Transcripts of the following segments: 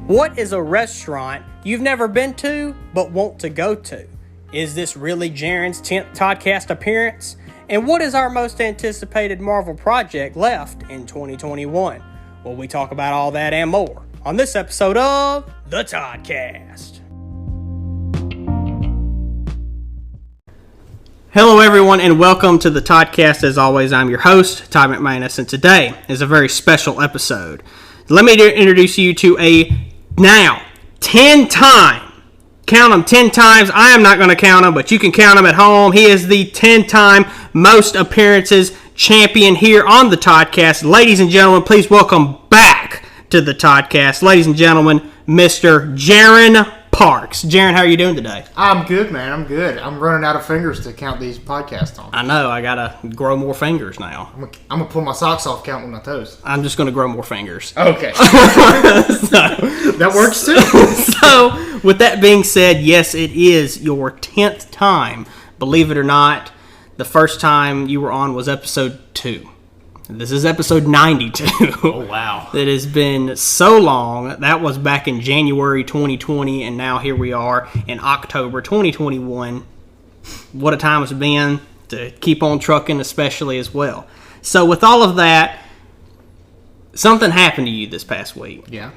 What is a restaurant you've never been to but want to go to? Is this really Jaren's 10th Toddcast appearance? And what is our most anticipated Marvel project left in 2021? Well, we talk about all that and more on this episode of The Toddcast. Hello everyone and welcome to The Toddcast. As always, I'm your host, Todd McManus, and today is a very special episode. Let me introduce you to a 10-time, count them 10 times, I am not going to count them, but you can count them at home. He is the 10-time most appearances champion here on the Toddcast. Ladies and gentlemen, please welcome back to the Toddcast, ladies and gentlemen, Mr. Jaren Parks. Jaren, how are you doing today? I'm good, man. I'm good. I'm running out of fingers to count these podcasts on. I know. I got to grow more fingers now. I'm going to pull my socks off counting my toes. I'm just going to grow more fingers. Okay. That works too. So, with that being said, yes, it is your 10th time. Believe it or not, the first time you were on was episode 2. This is episode 92. Oh, wow. It has been so long. That was back in January 2020, and now here we are in October 2021. What a time it's been to keep on trucking, especially as well. So with all of that, something happened to you this past week. Yeah.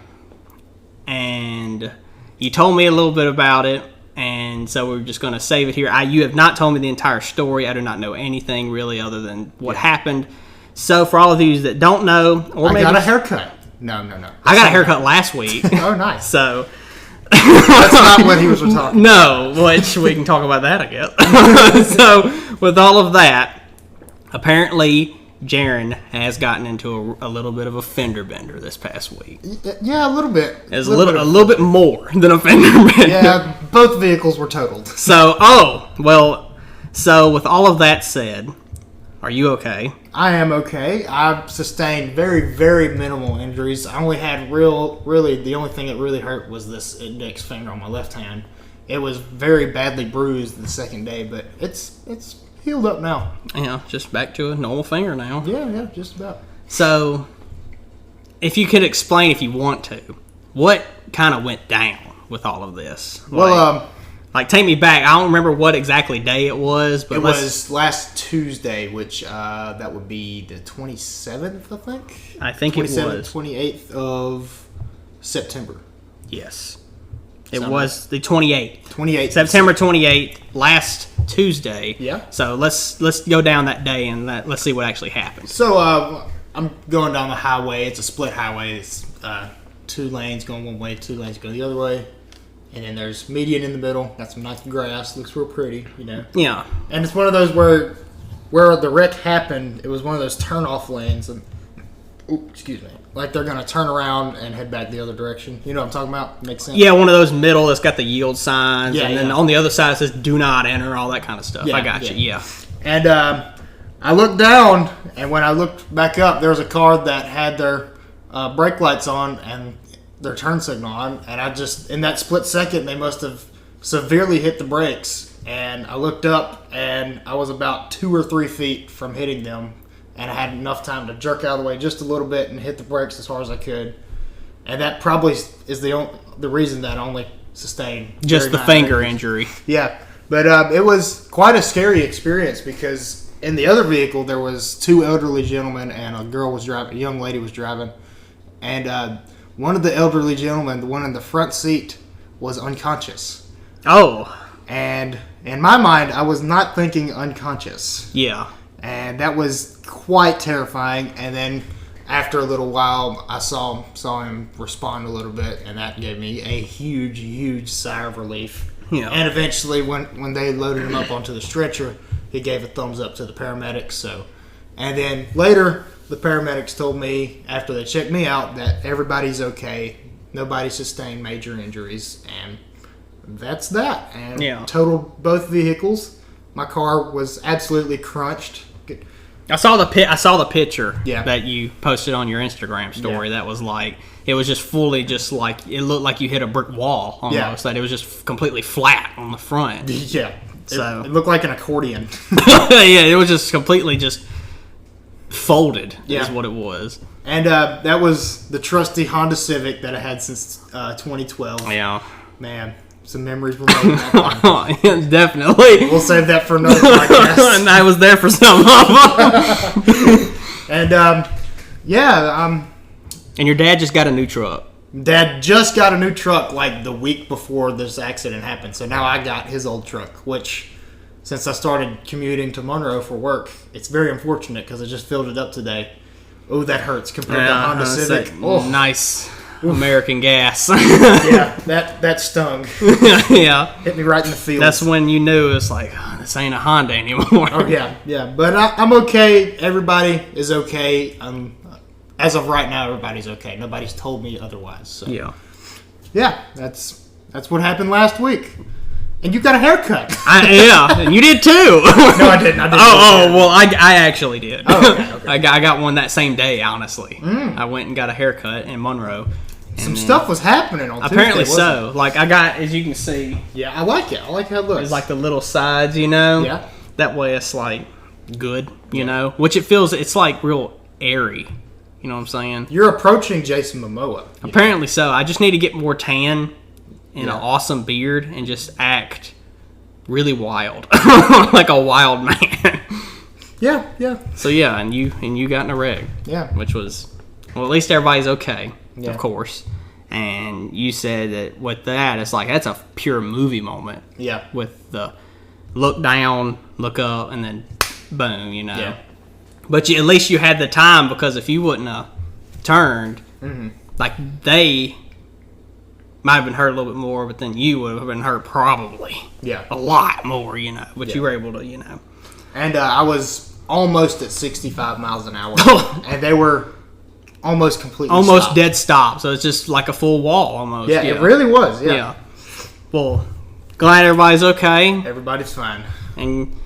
And you told me a little bit about it, and so we're just going to save it here. You have not told me the entire story. I do not know anything really other than what happened. So, for all of you that don't know, or maybe I got a haircut. No. I got a haircut last week. Oh, nice. So, that's not what he was talking about. No, which we can talk about that, I guess. So, with all of that, apparently, Jaren has gotten into a little bit of a fender bender this past week. Yeah, a little bit. It's a little bit more than a fender bender. Yeah, both vehicles were totaled. So, with all of that said, are you okay? I am okay. I've sustained very, very minimal injuries. I only had really, the only thing that really hurt was this index finger on my left hand. It was very badly bruised the second day, but it's healed up now. Yeah, just back to a normal finger now. Yeah, just about. So, if you could explain, if you want to, what kind of went down with all of this? Like, take me back. I don't remember what exactly day it was, but it was last Tuesday, which that would be the 27th, I think. I think it was 28th of September. Yes, it was the 28th. 28th, September 28th, last Tuesday. Yeah. So let's go down that day and let's see what actually happened. So I'm going down the highway. It's a split highway. It's 2 lanes going one way, 2 lanes going the other way. And then there's median in the middle. Got some nice grass. Looks real pretty, you know. Yeah. And it's one of those where the wreck happened, it was one of those turn-off lanes. And, excuse me. Like they're going to turn around and head back the other direction. You know what I'm talking about? Makes sense? Yeah, one of those middle that's got the yield signs. Yeah, and then on the other side it says do not enter, all that kind of stuff. Yeah, I got you, yeah. And I looked down, and when I looked back up, there was a car that had their brake lights on and their turn signal on, and I just, in that split second, they must have severely hit the brakes, and I looked up, and I was about 2 or 3 feet from hitting them, and I had enough time to jerk out of the way just a little bit and hit the brakes as hard as I could, and that probably is the reason that I only sustained just the finger injury. Yeah, but it was quite a scary experience because in the other vehicle there was 2 elderly gentlemen and a young lady was driving, and one of the elderly gentlemen, the one in the front seat, was unconscious. Oh. And in my mind, I was not thinking unconscious. Yeah. And that was quite terrifying. And then after a little while, I saw him respond a little bit, and that gave me a huge, huge sigh of relief. Yeah. And eventually, when they loaded him up onto the stretcher, he gave a thumbs up to the paramedics. And then later, the paramedics told me, after they checked me out, that everybody's okay. Nobody sustained major injuries. And that's that. And totaled both vehicles. My car was absolutely crunched. I saw the picture that you posted on your Instagram story. Yeah. That was like, it was just fully just like, it looked like you hit a brick wall almost. Yeah. That it was just completely flat on the front. Yeah. So it looked like an accordion. Yeah, it was just completely just folded. Yeah. Is what it was. And that was the trusty Honda Civic that I had since 2012. Yeah. Man, some memories were made that time. Definitely. We'll save that for another podcast. And I was there for some of them. And, and your dad just got a new truck. Dad just got a new truck like the week before this accident happened. So now I got his old truck, which, since I started commuting to Monroe for work, it's very unfortunate because I just filled it up today. Oh, that hurts compared to Honda Civic. Nice American gas. Yeah, that stung. Yeah. Hit me right in the feels. That's when you knew it's like, this ain't a Honda anymore. Oh, yeah. But I'm okay. Everybody is okay. As of right now, everybody's okay. Nobody's told me otherwise. So. Yeah, that's what happened last week. And you got a haircut. And you did too. No, I didn't. Well, I actually did. Oh, okay. I got one that same day, honestly. I went and got a haircut in Monroe. Some stuff was happening on apparently Tuesday, wasn't so. Like, I got, as you can see. Yeah, I like it. I like how it looks. It's like the little sides, you know? Yeah. That way it's like good, you know? Which it's like real airy. You know what I'm saying? You're approaching Jason Momoa. Apparently so. I just need to get more tan and an awesome beard and just act really wild. Like a wild man. Yeah. So yeah, and you got in a wreck. Yeah. Which was, well, at least everybody's okay, yeah. Of course. And you said that with that, it's like, that's a pure movie moment. Yeah. With the look down, look up, and then boom, you know. Yeah. But at least you had the time, because if you wouldn't have turned, like, they might have been hurt a little bit more, but then you would have been hurt probably a lot more, you know. But you were able to, you know. And I was almost at 65 miles an hour, and they were almost completely stopped. Dead stop. So it's just like a full wall almost. Yeah, it really was. Yeah. Well, glad everybody's okay. Everybody's fine. And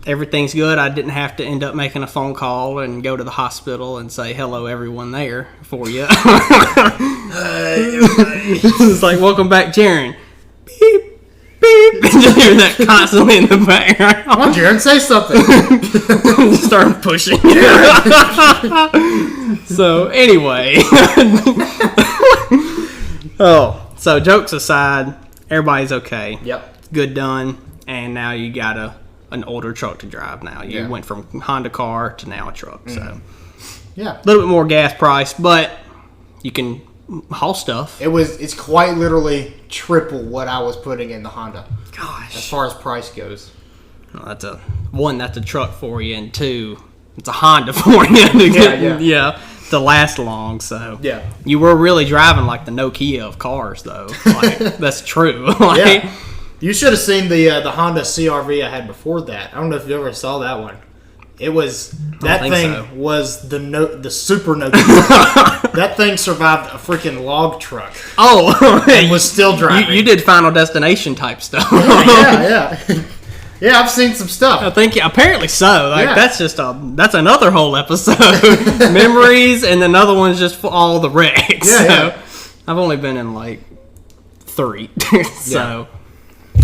everything's good. I didn't have to end up making a phone call and go to the hospital and say hello everyone there for you. It's like, welcome back, Jaron. Beep, beep. Just hear that constantly in the background. Come on, Jaron, say something. Start pushing. So anyway. So jokes aside, everybody's okay. Yep. Good done. And now you got an older truck to drive now. You went from Honda car to now a truck. So yeah, a little bit more gas price, but you can haul stuff. It's quite literally triple what I was putting in the Honda. Gosh. As far as price goes. Well, that's a truck for you, and two, it's a Honda for you to last long. So yeah, you were really driving like the Nokia of cars, though. Like, that's true. Like, yeah. You should have seen the Honda CRV I had before that. I don't know if you ever saw that one. It was was the super Nokia. That thing survived a freaking log truck. Oh, and was still driving. You did Final Destination type stuff. Yeah. Yeah, I've seen some stuff. I think apparently so. Like that's another whole episode. Memories, and another one's just for all the wrecks. Yeah. I've only been in like 3. So.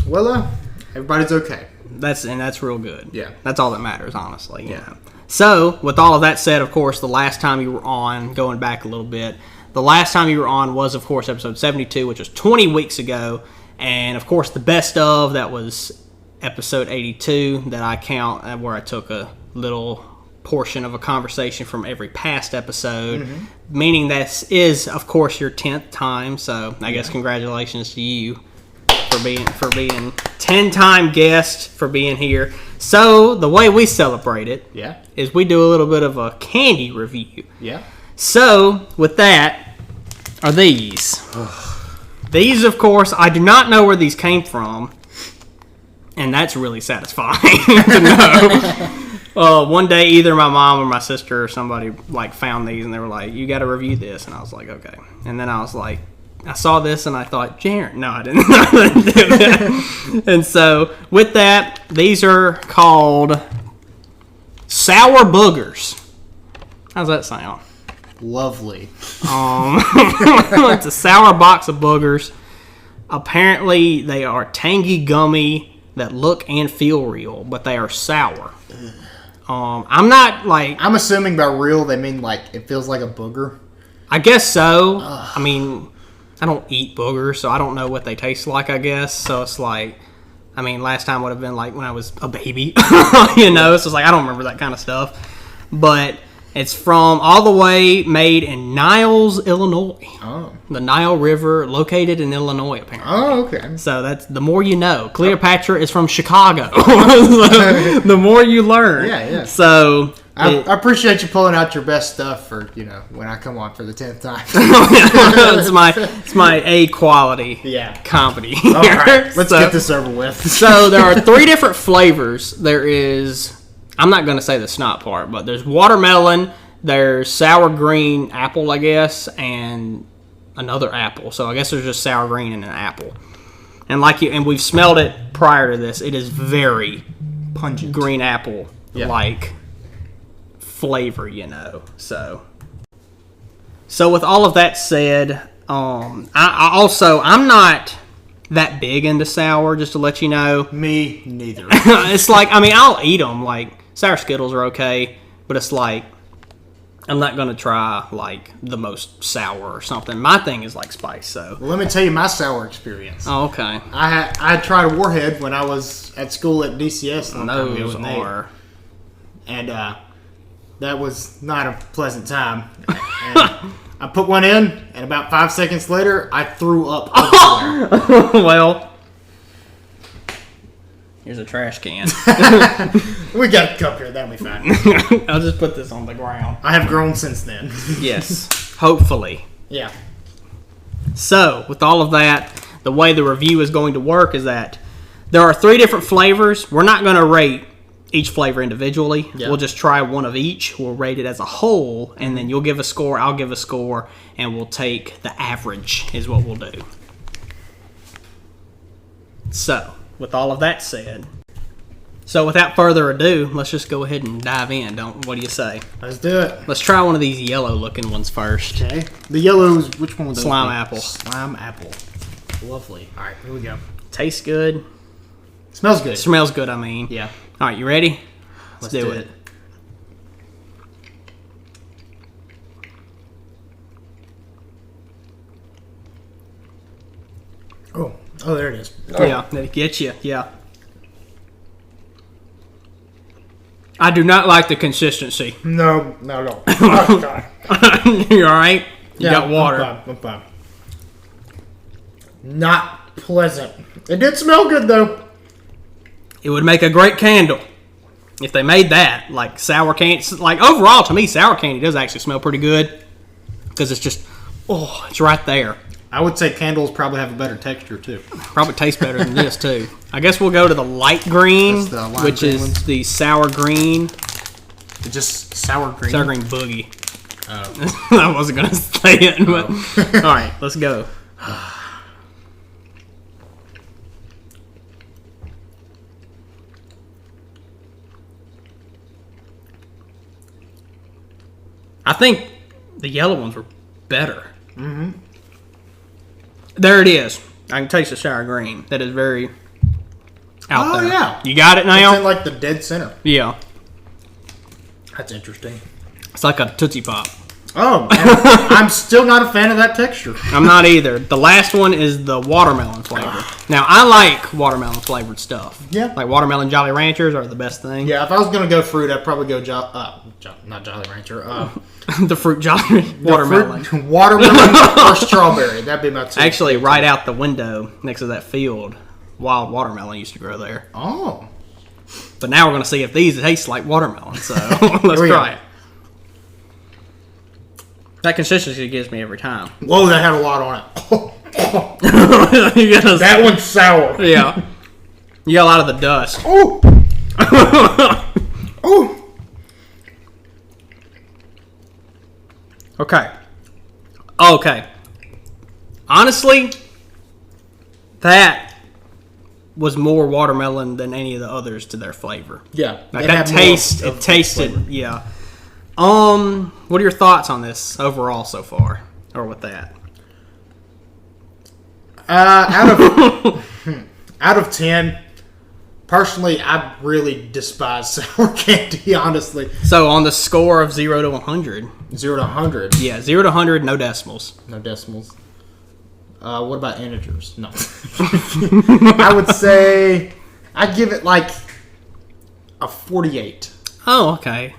Well, everybody's okay. That's real good. Yeah. That's all that matters, honestly. You know. So, with all of that said, of course, the last time you were on, going back a little bit, the last time you were on was, of course, episode 72, which was 20 weeks ago. And, of course, the best of, that was episode 82 that I count, where I took a little portion of a conversation from every past episode, meaning this is, of course, your 10th time. So, I guess congratulations to you. For being 10-time guest, for being here. So the way we celebrate it is we do a little bit of a candy review. Yeah. So with that are these. These, of course, I do not know where these came from, and that's really satisfying to know. One day, either my mom or my sister or somebody like found these, and they were like, "You got to review this," and I was like, "Okay." And then I was like, I saw this and I thought, Jaron. No, I didn't. I didn't do that. And so, with that, these are called Sour Boogers. How's that sound? Lovely. It's a sour box of boogers. Apparently, they are tangy gummy that look and feel real, but they are sour. I'm not like. I'm assuming by real they mean like it feels like a booger. I guess so. I mean, I don't eat boogers, so I don't know what they taste like, I guess. So it's like, I mean, last time would have been like when I was a baby, so it's like I don't remember that kind of stuff. But it's from all the way made in Niles, Illinois. Oh. The Nile River, located in Illinois, apparently. Oh, okay. So that's the more you know. Cleopatra is from Chicago. The more you learn. Yeah. So I appreciate you pulling out your best stuff for when I come on for the 10th time. it's my A quality comedy. All right, let's get this over with. So there are 3 different flavors. There is, I'm not going to say the snot part, but there's watermelon, there's sour green apple, I guess, and another apple. So I guess there's just sour green and an apple. And we've smelled it prior to this. It is very pungent, green apple like flavor, So with all of that said, I'm not that big into sour, just to let you know. Me neither. It's like, I mean, I'll eat them. Like, sour Skittles are okay, but it's like, I'm not going to try, like, the most sour or something. My thing is, like, spice, so. Well, let me tell you my sour experience. Oh, okay. I tried a Warhead when I was at school at DCS. Those are. And that was not a pleasant time. And I put one in, and about 5 seconds later, I threw up everywhere. Well, here's a trash can. We got a cup here. That'll be fine. I'll just put this on the ground. I have grown since then. Yes, hopefully. Yeah. So, with all of that, the way the review is going to work is that there are 3 different flavors. We're not going to rate each flavor individually. Yeah. We'll just try one of each. We'll rate it as a whole, and then you'll give a score, I'll give a score, and we'll take the average is what we'll do. So, with all of that said, without further ado, let's just go ahead and dive in. What do you say? Let's do it. Let's try one of these yellow-looking ones first. Okay. The yellows, which one was that? Slime apple. Slime apple. Lovely. All right, here we go. Tastes good. Smells good. Smells good, I mean. Yeah. All right, you ready? Let's do it. Oh, there it is. Yeah, that gets you. Yeah. I do not like the consistency. No. Oh, God. You all right? You got water. I'm fine. Not pleasant. It did smell good, though. It would make a great candle if they made that. Like sour candy. Like overall, to me, sour candy does actually smell pretty good because it's just, it's right there. I would say candles probably have a better texture, too. Probably tastes better than this, too. I guess we'll go to the light green, which is the sour green. Just sour green? Sour green boogie. Oh. I wasn't going to say it, but... All right, let's go. I think the yellow ones were better. Mm-hmm. There it is. I can taste the sour green. That is very out there. Oh, yeah. You got it now? It's in, like, the dead center. Yeah. That's interesting. It's like a Tootsie Pop. Oh, I'm still not a fan of that texture. I'm not either. The last one is the watermelon flavor. Now, I like watermelon flavored stuff. Yeah. Like watermelon Jolly Ranchers are the best thing. Yeah, if I was going to go fruit, I'd probably go not Jolly Rancher. The fruit Jolly watermelon. Watermelon or strawberry. That'd be my two. Actually, right out the window next to that field, wild watermelon used to grow there. Oh. But now we're going to see if these taste like watermelon. So let's try it. That consistency gives me every time. Whoa, that had a lot on it. That one's sour. Yeah. You got a lot of the dust. Oh. Oh. Okay. Honestly, that was more watermelon than any of the others to their flavor. Yeah. Like that taste, it tasted, flavor. Yeah. What are your thoughts on this overall so far? Or with that? Out of 10, personally, I really despise sour candy, honestly. So on the score of 0 to 100. 0 to 100. Yeah, 0 to 100, no decimals. No decimals. What about integers? No. I would say I'd give it like a 48. Oh, okay.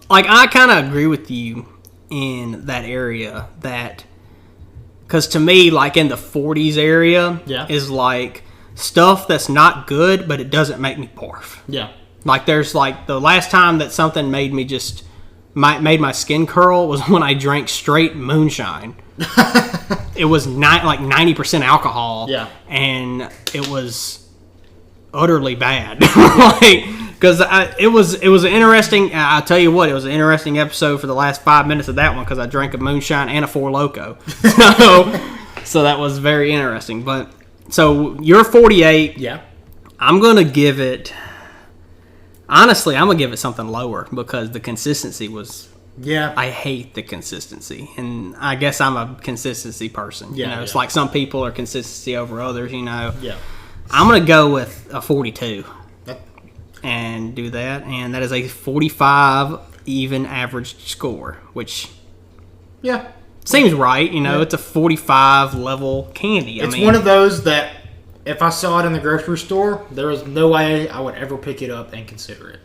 Like, I kind of agree with you in that area, that because to me, like, in the 40s area is like stuff that's not good, but it doesn't make me barf. Yeah. Like, there's like the last time that something made me just made my skin curl was when I drank straight moonshine. It was like 90% alcohol. Yeah. And it was utterly bad. Like, because it was an interesting. I'll tell you what, it was an interesting episode for the last 5 minutes of that one, because I drank a moonshine and a Four Loko. So that was very interesting. But so you're 48. Yeah. I'm gonna give it. Honestly, I'm gonna give it something lower because the consistency was. Yeah. I hate the consistency, and I guess I'm a consistency person. Yeah, It's like some people are consistency over others. Yeah. I'm gonna go with a 42 and do that, and that is a 45 even average score, which seems right. It's a 45 level candy. It's one of those that if I saw it in the grocery store, there is no way I would ever pick it up and consider it.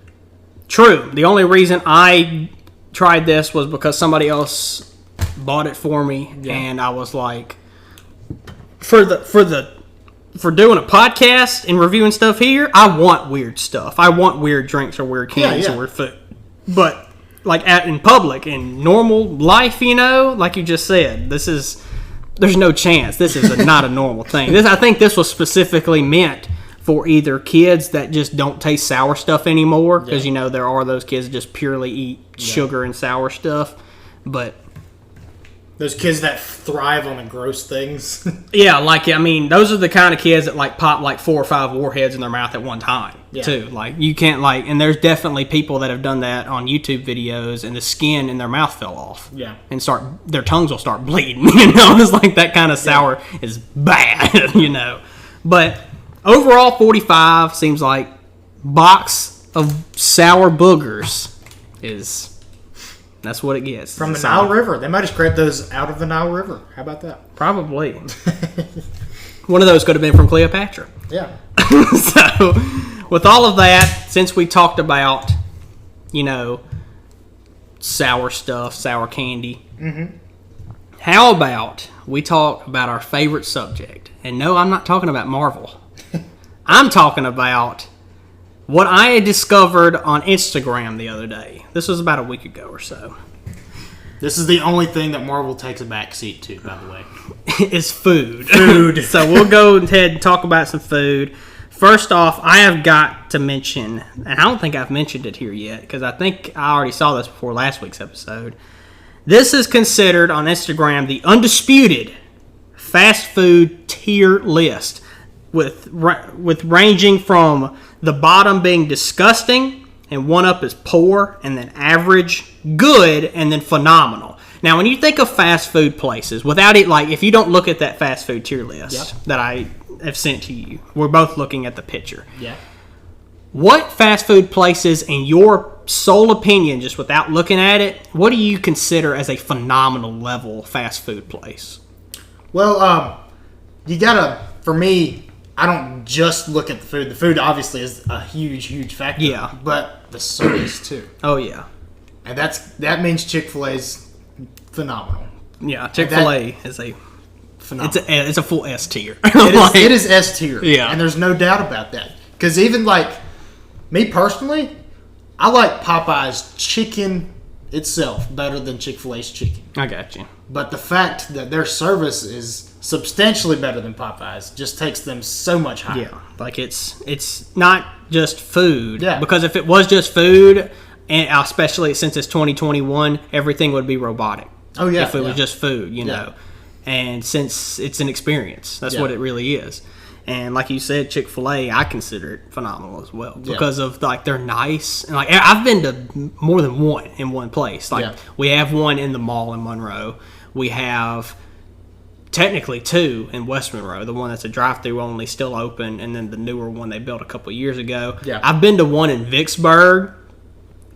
True. The only reason I tried this was because somebody else bought it for me, and I was like, for doing a podcast and reviewing stuff here, I want weird stuff. I want weird drinks or weird candies or weird food. But like in public, in normal life, like you just said, there's no chance. This is not a normal thing. I think this was specifically meant for either kids that just don't taste sour stuff anymore, because there are those kids that just purely eat sugar and sour stuff, but those kids that thrive on the gross things. Those are the kind of kids that like pop like 4 or 5 warheads in their mouth at one time too. Like, you can't and there's definitely people that have done that on YouTube videos, and the skin in their mouth fell off. Yeah. And their tongues will start bleeding. It's like that kind of sour is bad. But overall, 45 seems like box of sour boogers that's what it gets. From the Nile River. They might have scraped those out of the Nile River. How about that? Probably. One of those could have been from Cleopatra. Yeah. So, with all of that, since we talked about, sour stuff, sour candy, how about we talk about our favorite subject? And no, I'm not talking about Marvel. I'm talking about what I had discovered on Instagram the other day. This was about a week ago or so. This is the only thing that Marvel takes a backseat to, by the way. Is food. So we'll go ahead and talk about some food. First off, I have got to mention, and I don't think I've mentioned it here yet, because I think I already saw this before last week's episode. This is considered on Instagram the undisputed fast food tier list, with ranging from the bottom being disgusting, and one up is poor, and then average, good, and then phenomenal. Now, when you think of fast food places, without it, like, if you don't look at that fast food tier list that I have sent to you, we're both looking at the picture. Yeah. What fast food places, in your sole opinion, just without looking at it, what do you consider as a phenomenal level fast food place? Well, you gotta, for me, I don't just look at the food. The food obviously is a huge, huge factor. Yeah. But the service too. Oh, yeah. And that means Chick-fil-A's phenomenal. Yeah, Chick-fil-A is a phenomenal. It's a full S tier. It is S tier. Yeah. And there's no doubt about that. Because even like me personally, I like Popeye's chicken itself better than Chick-fil-A's chicken. I got you. But the fact that their service is substantially better than Popeye's just takes them so much higher. Yeah, like it's not just food. Yeah. Because if it was just food, and especially since it's 2021, everything would be robotic. Oh, yeah. If it was just food, know. And since it's an experience, that's what it really is. And like you said, Chick-fil-A, I consider it phenomenal as well because of like they're nice. And like I've been to more than one in one place. Like we have one in the mall in Monroe. We have technically 2 in West Monroe. The one that's a drive-through only, still open, and then the newer one they built a couple years ago. Yeah. I've been to one in Vicksburg,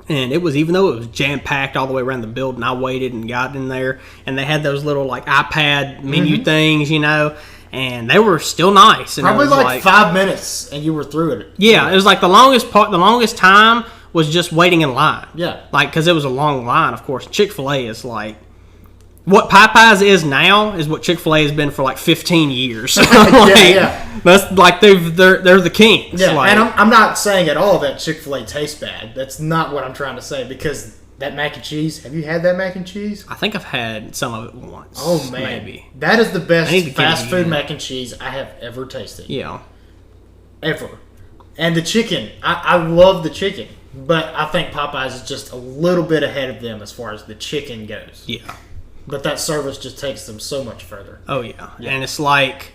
and it was, even though it was jam-packed all the way around the building, I waited and got in there, and they had those little like iPad menu things, you know, and they were still nice. And Probably like 5 minutes, and you were through it. Yeah, it was like the longest time was just waiting in line. Yeah. Like, because it was a long line, of course. Chick-fil-A is like, what Popeyes is now is what Chick-fil-A has been for like 15 years. Yeah. That's like they're the kings. Yeah, like, and I'm not saying at all that Chick-fil-A tastes bad. That's not what I'm trying to say, because that mac and cheese, have you had that mac and cheese? I think I've had some of it once. Oh, man. Maybe. That is the best fast food again. mac and cheese I have ever tasted. Yeah. Ever. And the chicken, I love the chicken, but I think Popeyes is just a little bit ahead of them as far as the chicken goes. Yeah. But that service just takes them so much further. Oh, yeah. And it's like,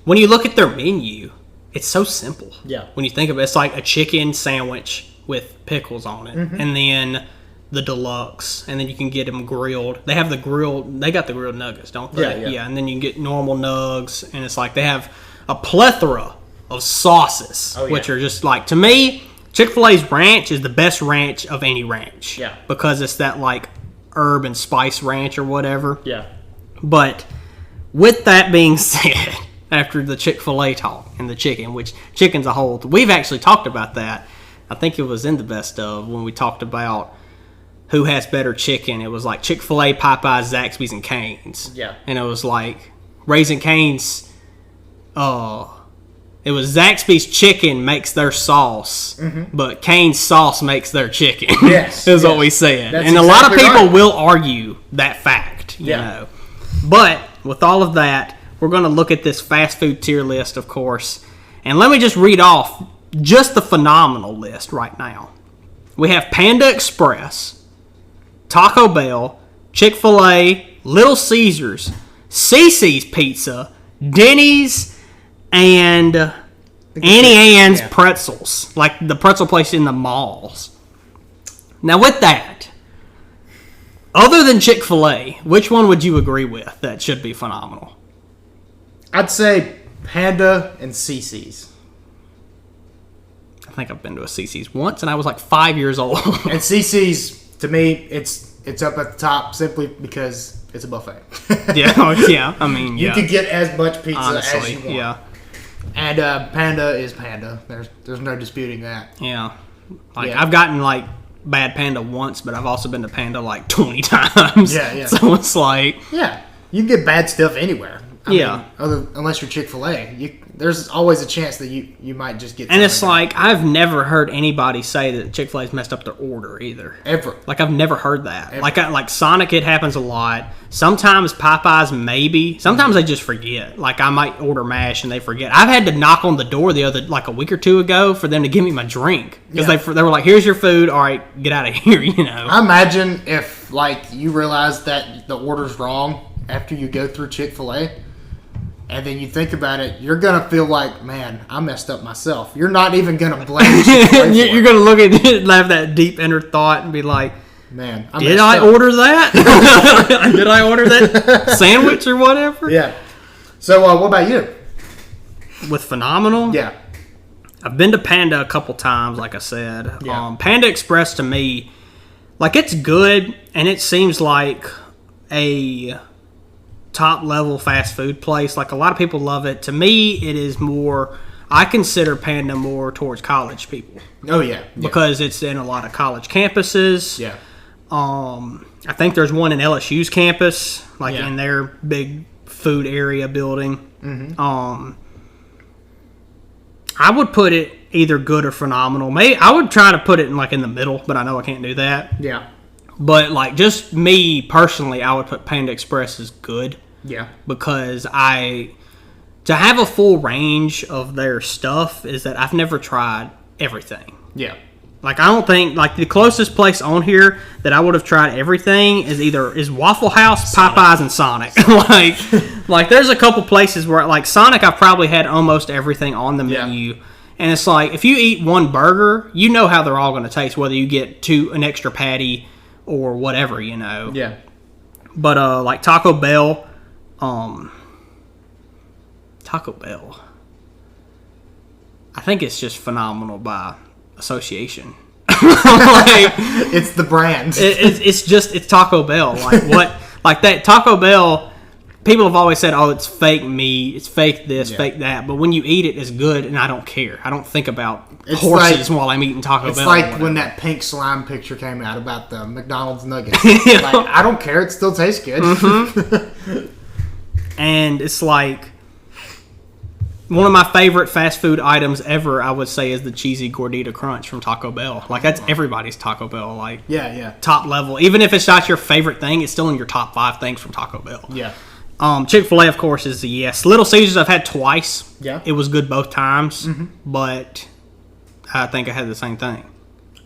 when you look at their menu, it's so simple. Yeah. When you think of it, it's like a chicken sandwich with pickles on it. And then the deluxe. And then you can get them grilled. They got the grilled nuggets, don't they? Yeah. And then you can get normal nugs. And it's like they have a plethora of sauces, which are just like, to me, Chick-fil-A's ranch is the best ranch of any ranch. Yeah. Because it's that like herb and spice ranch or whatever. Yeah. But with that being said, after the Chick-fil-A talk and the chicken, which chicken's a whole, we've actually talked about that. I think it was in the best of when we talked about who has better chicken. It was like Chick-fil-A, Popeyes, Zaxby's, and Cane's. Yeah. And it was like Raising Cane's, it was Zaxby's chicken makes their sauce, but Cane's sauce makes their chicken. Yes. is what we said. That's and a lot of exactly people right. will argue that fact, you know. But with all of that, we're going to look at this fast food tier list, of course. And let me just read off just the phenomenal list right now. We have Panda Express, Taco Bell, Chick-fil-A, Little Caesars, CiCi's Pizza, Denny's, and Annie Ann's Pretzels, like the pretzel place in the malls. Now, with that, other than Chick-fil-A, which one would you agree with that should be phenomenal? I'd say Panda and CiCi's. I think I've been to a CiCi's once, and I was like 5 years old. And CiCi's, to me, it's up at the top simply because it's a buffet. yeah. I mean, you could get as much pizza honestly, as you want. yeah. And Panda is Panda. There's no disputing that. Yeah. I've gotten like bad Panda once, but I've also been to Panda like 20 times. Yeah. So it's like, yeah, you can get bad stuff anywhere. I mean, unless you're Chick-fil-A, there's always a chance that you might just get. And it's like, I've never heard anybody say that Chick-fil-A's messed up their order either. Ever. Like, I've never heard that. Ever. Like Sonic, it happens a lot. Sometimes Popeyes, maybe. Sometimes they just forget. Like, I might order mash and they forget. I've had to knock on the door a week or two ago for them to give me my drink. Because they were like, here's your food. All right, get out of here, you know. I imagine if, like, you realize that the order's wrong after you go through Chick-fil-A, and then you think about it, you're going to feel like, man, I messed up myself. You're not even going to blame Chick-fil-A You're going to look at it and have that deep inner thought and be like, man, did I order that? Did I order that sandwich or whatever? Yeah. So, what about you? With phenomenal? Yeah. I've been to Panda a couple times, like I said. Yeah. Panda Express, to me, like, it's good, and it seems like a top level fast food place. Like, a lot of people love it. To me, it is more, I consider Panda more towards college people. Oh yeah. Because it's in a lot of college campuses. Yeah. I think there's one in LSU's campus, in their big food area building. I would put it either good or phenomenal. Maybe I would try to put it in the middle, but I know I can't do that. Yeah. But just me personally, I would put Panda Express as good. Yeah. Because to have a full range of their stuff is that I've never tried everything. Yeah. I don't think, the closest place on here that I would have tried everything is Waffle House, Popeyes, and Sonic. There's a couple places where, Sonic, I've probably had almost everything on the menu. And it's if you eat one burger, you know how they're all going to taste, whether you get an extra patty or whatever, you know. Yeah. But, Taco Bell, Taco Bell. I think it's just phenomenal by association. Like, it's the brand. It's Taco Bell. Like what? Like that Taco Bell. People have always said, "Oh, it's fake meat. It's fake this, fake that." But when you eat it, it's good, and I don't care. I don't think about horses while I'm eating Taco Bell. It's like when that pink slime picture came out about the McDonald's nuggets. Like, I don't care. It still tastes good. Mm-hmm. And it's like one of my favorite fast food items ever, I would say, is the cheesy gordita crunch from Taco Bell. Like, that's everybody's Taco Bell. Like, top level. Even if it's not your favorite thing, it's still in your top 5 things from Taco Bell. Yeah. Chick-fil-A, of course, is a yes. Little Caesars I've had twice. Yeah. It was good both times, but I think I had the same thing.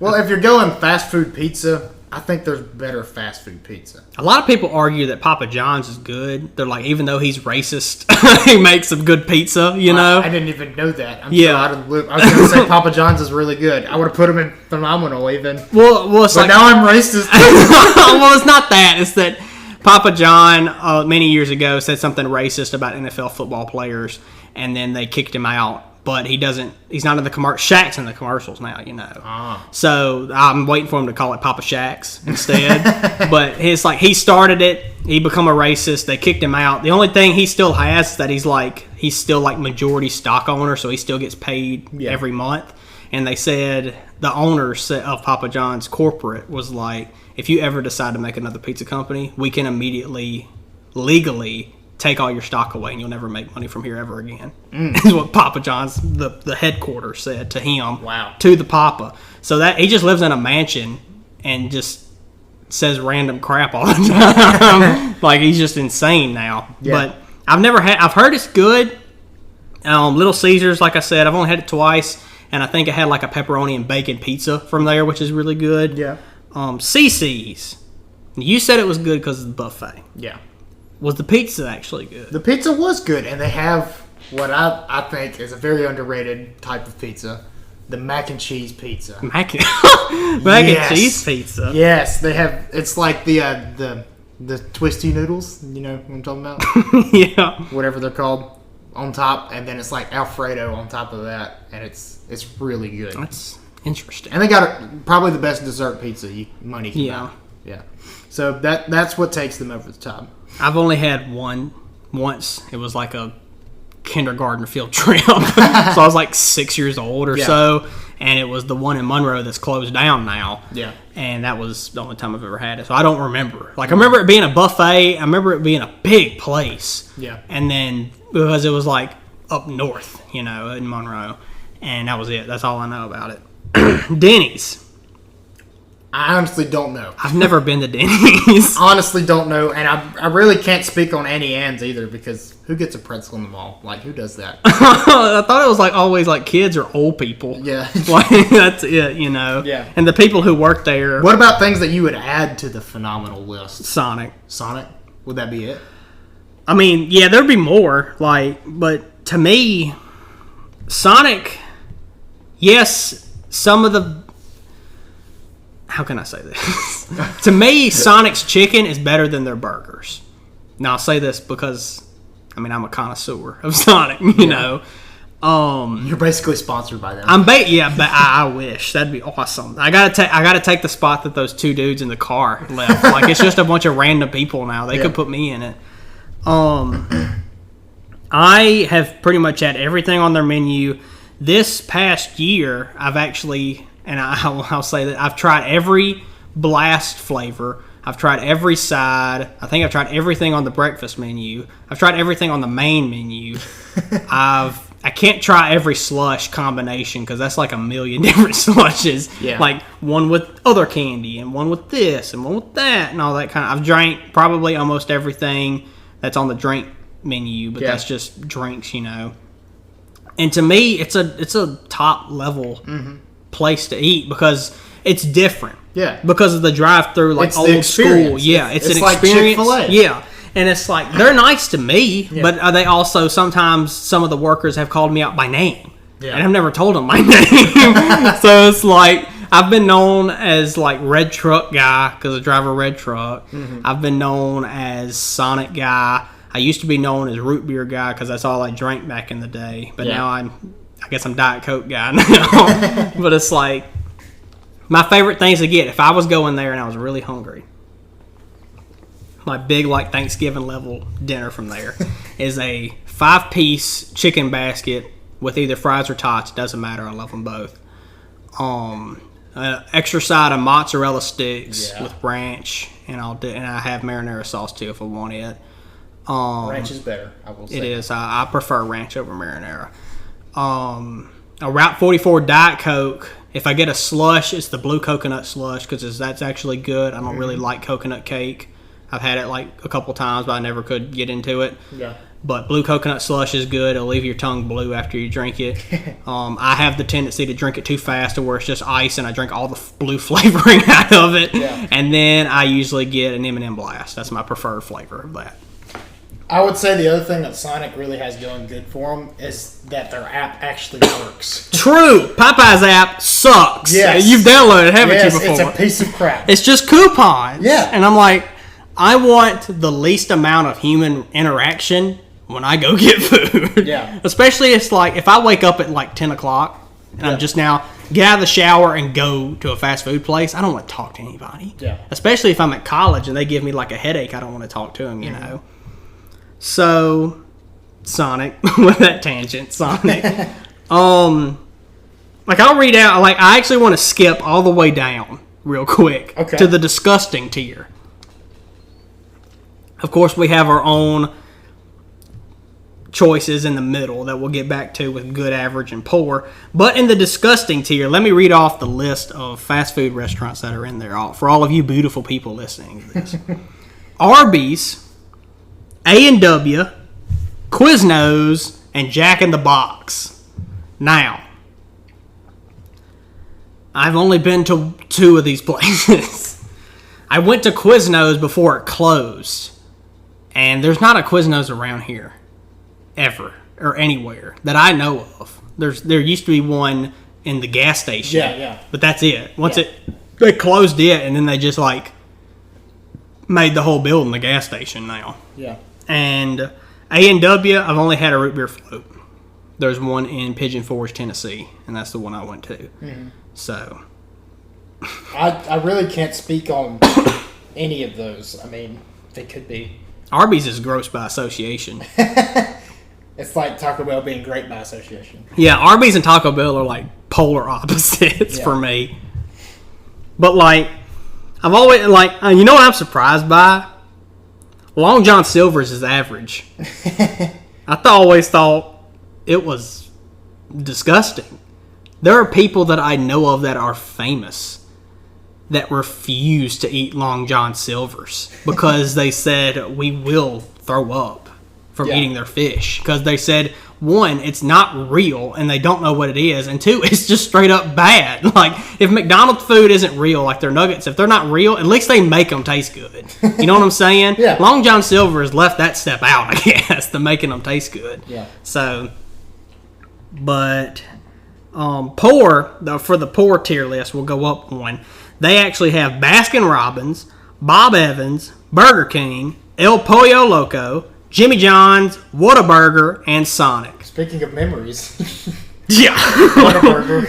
Well, if you're going fast food pizza, I think there's better fast food pizza. A lot of people argue that Papa John's is good. They're like, even though he's racist, he makes some good pizza, you know? I didn't even know that. I'm so out of the loop. I was going to say Papa John's is really good. I would have put him in phenomenal even. Well, it's but like, now I'm racist. Well, it's not that. It's that Papa John, many years ago, said something racist about NFL football players, and then they kicked him out. But he's not in the commercial. Shaq's in the commercials now, you know. So I'm waiting for him to call it Papa Shaq's instead. But it's like he started it. He become a racist. They kicked him out. The only thing he still has is that he's still like majority stock owner, so he still gets paid every month. And they said the owner of Papa John's corporate was like, if you ever decide to make another pizza company, we can immediately, legally, take all your stock away and you'll never make money from here ever again. Is what Papa John's, the headquarters, said to him. Wow. To the Papa. So that he just lives in a mansion and just says random crap all the time. Like, he's just insane now. Yeah. But I've heard it's good. Little Caesars, like I said, I've only had it twice, and I think I had like a pepperoni and bacon pizza from there, which is really good. Yeah. CC's. You said it was good because of the buffet. Yeah. Was the pizza actually good? The pizza was good, and they have what I think is a very underrated type of pizza, the mac and cheese pizza. Mac and cheese pizza? Yes, they have. It's like the twisty noodles, you know what I'm talking about? Yeah. Whatever they're called, on top, and then it's like Alfredo on top of that, and it's really good. That's interesting. And they got probably the best dessert pizza money can buy. Yeah. So that's what takes them over the top. I've only had one once. It was like a kindergarten field trip. So I was like 6 years old or so. And it was the one in Monroe that's closed down now. Yeah. And that was the only time I've ever had it. So I don't remember. Like, I remember it being a buffet. I remember it being a big place. Yeah. And then, because it was like up north, you know, in Monroe. And that was it. That's all I know about it. Denny's. I honestly don't know. I've never been to Denny's. Honestly don't know, and I really can't speak on Annie Ann's either, because who gets a pretzel in the mall? Like, who does that? I thought it was like always like kids or old people. Yeah. Like, that's it, you know? Yeah. And the people who work there. What about things that you would add to the phenomenal list? Sonic. Would that be it? I mean, yeah, there'd be more, like, but to me, Sonic, yes, some of the... How can I say this? To me, Sonic's chicken is better than their burgers. Now, I'll say this because, I mean, I'm a connoisseur of Sonic, you know. You're basically sponsored by them. But I wish. That'd be awesome. I gotta take the spot that those two dudes in the car left. Like, it's just a bunch of random people now. They could put me in it. I have pretty much had everything on their menu. This past year, I've actually... And I'll say that I've tried every blast flavor. I've tried every side. I think I've tried everything on the breakfast menu. I've tried everything on the main menu. I can't try every slush combination because that's like a million different slushes. Yeah. Like one with other candy and one with this and one with that and all that kind of. I've drank probably almost everything that's on the drink menu, but that's just drinks, you know. And to me, it's a top level place to eat because it's different. Yeah. Because of the drive-through, like, it's old school. Yeah, it's an like experience. Chick-fil-A. Yeah. And it's like, they're nice to me, but they also, sometimes some of the workers have called me out by name. Yeah. And I've never told them my name. So it's like, I've been known as like Red Truck Guy because I drive a red truck. I've been known as Sonic Guy. I used to be known as root beer guy because that's all I drank back in the day. But now I guess I'm Diet Coke guy now. But it's like, my favorite things to get, if I was going there and I was really hungry, my big like Thanksgiving level dinner from there is a 5-piece chicken basket with either fries or tots. Doesn't matter. I love them both. Extra side of mozzarella sticks with ranch, and I have marinara sauce too if I want it. Ranch is better, I will say. It is. I prefer ranch over marinara. A Route 44 Diet Coke. If I get a slush, it's the blue coconut slush because that's actually good. I don't really like coconut cake. I've had it like a couple times, but I never could get into it. Yeah. But blue coconut slush is good. It'll leave your tongue blue after you drink it. I have the tendency to drink it too fast to where it's just ice, and I drink all the blue flavoring out of it. Yeah. And then I usually get an M&M Blast. That's my preferred flavor of that. I would say the other thing that Sonic really has going good for them is that their app actually works. True. Popeye's app sucks. Yes. You've downloaded it, haven't you, before? It's a piece of crap. It's just coupons. Yeah. And I'm like, I want the least amount of human interaction when I go get food. Yeah. Especially it's like if I wake up at like 10 o'clock and I'm just now get out of the shower and go to a fast food place, I don't want to talk to anybody. Yeah. Especially if I'm at college and they give me like a headache, I don't want to talk to them, you know. So, Sonic, with that tangent, Sonic. Like I'll read out, like I actually want to skip all the way down real quick to the disgusting tier. Of course, we have our own choices in the middle that we'll get back to with good, average, and poor. But in the disgusting tier, let me read off the list of fast food restaurants that are in there for all of you beautiful people listening to this. Arby's, A&W, Quiznos, and Jack in the Box. Now, I've only been to 2 of these places. I went to Quiznos before it closed. And there's not a Quiznos around here, ever, or anywhere, that I know of. There used to be one in the gas station. Yeah. But that's it. They closed it, and then they just, like, made the whole building the gas station now. Yeah. And A&W, I've only had a root beer float. There's one in Pigeon Forge, Tennessee, and that's the one I went to. Mm-hmm. So. I really can't speak on any of those. I mean, they could be. Arby's is gross by association. It's like Taco Bell being great by association. Yeah, Arby's and Taco Bell are like polar opposites for me. But like, I've always, like, you know what I'm surprised by? Long John Silver's is average. I always thought it was disgusting. There are people that I know of that are famous that refuse to eat Long John Silver's because they said we will throw up from eating their fish. Because they said, 1, it's not real and they don't know what it is, and 2, it's just straight up bad. Like, if McDonald's food isn't real, like their nuggets, if they're not real, at least they make them taste good. You know what I'm saying? Yeah. Long John Silver's left that step out, I guess, to making them taste good. Yeah. So, but for the poor tier list, we'll go up one. They actually have Baskin Robbins, Bob Evans, Burger King, El Pollo Loco, Jimmy John's, Whataburger, and Sonic. Speaking of memories. Yeah. Whataburger.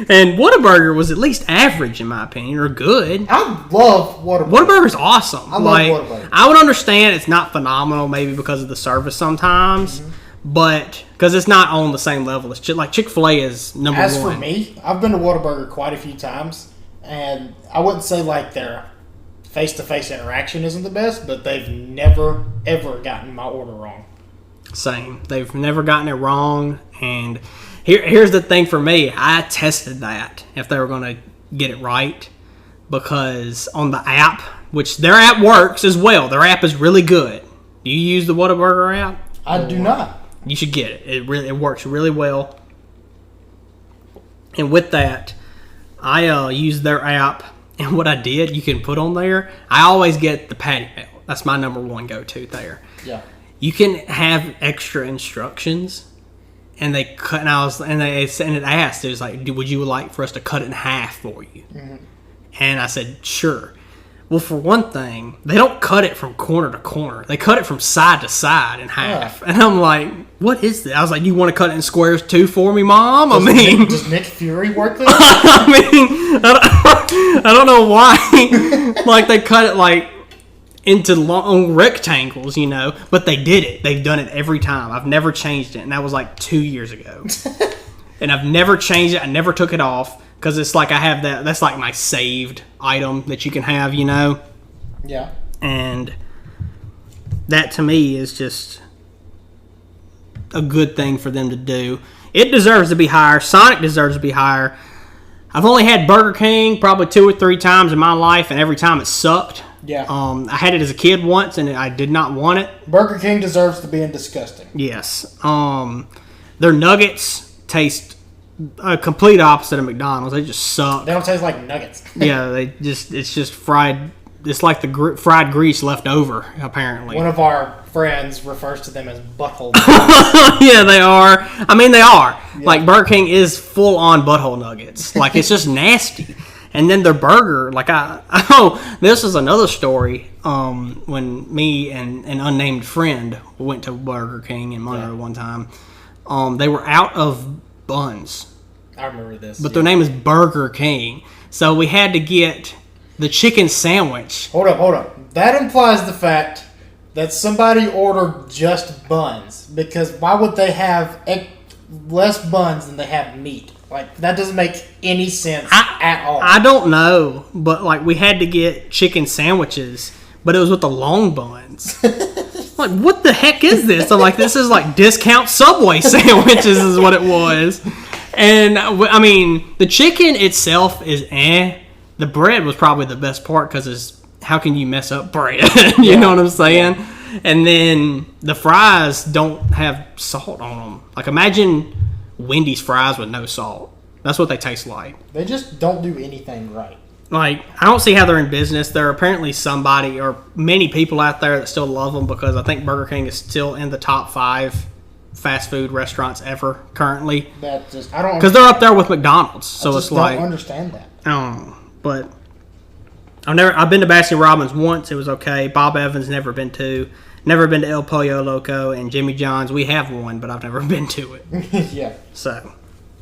And Whataburger was at least average, in my opinion, or good. I love Whataburger. Whataburger's awesome. I love Whataburger. I would understand it's not phenomenal, maybe because of the service sometimes. Mm-hmm. But, because it's not on the same level as Chick-fil-A is number 1. As for me, I've been to Whataburger quite a few times. And I wouldn't say like their face-to-face interaction isn't the best, but they've never, ever gotten my order wrong. Same. They've never gotten it wrong. And here's the thing for me. I tested that, if they were going to get it right. Because on the app, which their app works as well. Their app is really good. Do you use the Whataburger app? I do not. You should get it. It works really well. And with that, I use their app, and what I did, you can put on there, I always get the patty melt. That's my number 1 go-to there. Yeah. You can have extra instructions, and they cut, and it asked, it was like, would you like for us to cut it in half for you? Mm-hmm. And I said, sure. Well, for one thing, they don't cut it from corner to corner. They cut it from side to side in half. Yeah. And I'm like, what is this? I was like, you want to cut it in squares too for me, Mom? Does Nick Fury work there? I don't know why. Like, they cut it, like, into long rectangles, you know. But they did it. They've done it every time. I've never changed it. And that was, like, 2 years ago. And I've never changed it. I never took it off. Because it's like I have that. That's like my saved item that you can have, you know? Yeah. And that to me is just a good thing for them to do. It deserves to be higher. Sonic deserves to be higher. I've only had Burger King probably 2 or 3 times in my life, and every time it sucked. Yeah. I had it as a kid once, and I did not want it. Burger King deserves to be disgusting. Yes. Their nuggets taste a complete opposite of McDonald's. They just suck. They don't taste like nuggets. Yeah, it's just fried. It's like the fried grease left over, apparently. One of our friends refers to them as butthole nuggets. Yeah, they are. I mean, they are. Yeah. Like, Burger King is full-on butthole nuggets. Like, it's just nasty. And then their burger, like, this is another story. When me and an unnamed friend went to Burger King in Monroe one time, they were out of buns. I remember this. But their name is Burger King. So we had to get the chicken sandwich. Hold up. That implies the fact that somebody ordered just buns. Because why would they have less buns than they have meat? Like, that doesn't make any sense at all. I don't know. But, like, we had to get chicken sandwiches. But it was with the long buns. Like, what the heck is this? I'm like, this is like discount Subway sandwiches is what it was. And, I mean, the chicken itself is The bread was probably the best part because how can you mess up bread? You know what I'm saying? Yeah. And then the fries don't have salt on them. Like, imagine Wendy's fries with no salt. That's what they taste like. They just don't do anything right. Like, I don't see how they're in business. There are apparently somebody or many people out there that still love them because I think Burger King is still in the top 5 fast food restaurants ever currently. That just I don't because they're up there with McDonald's. So it's like I don't understand that. I don't know, but I've been to Baskin Robbins once. It was okay. Bob Evans never been to El Pollo Loco, and Jimmy John's we have one, but I've never been to it. Yeah. So,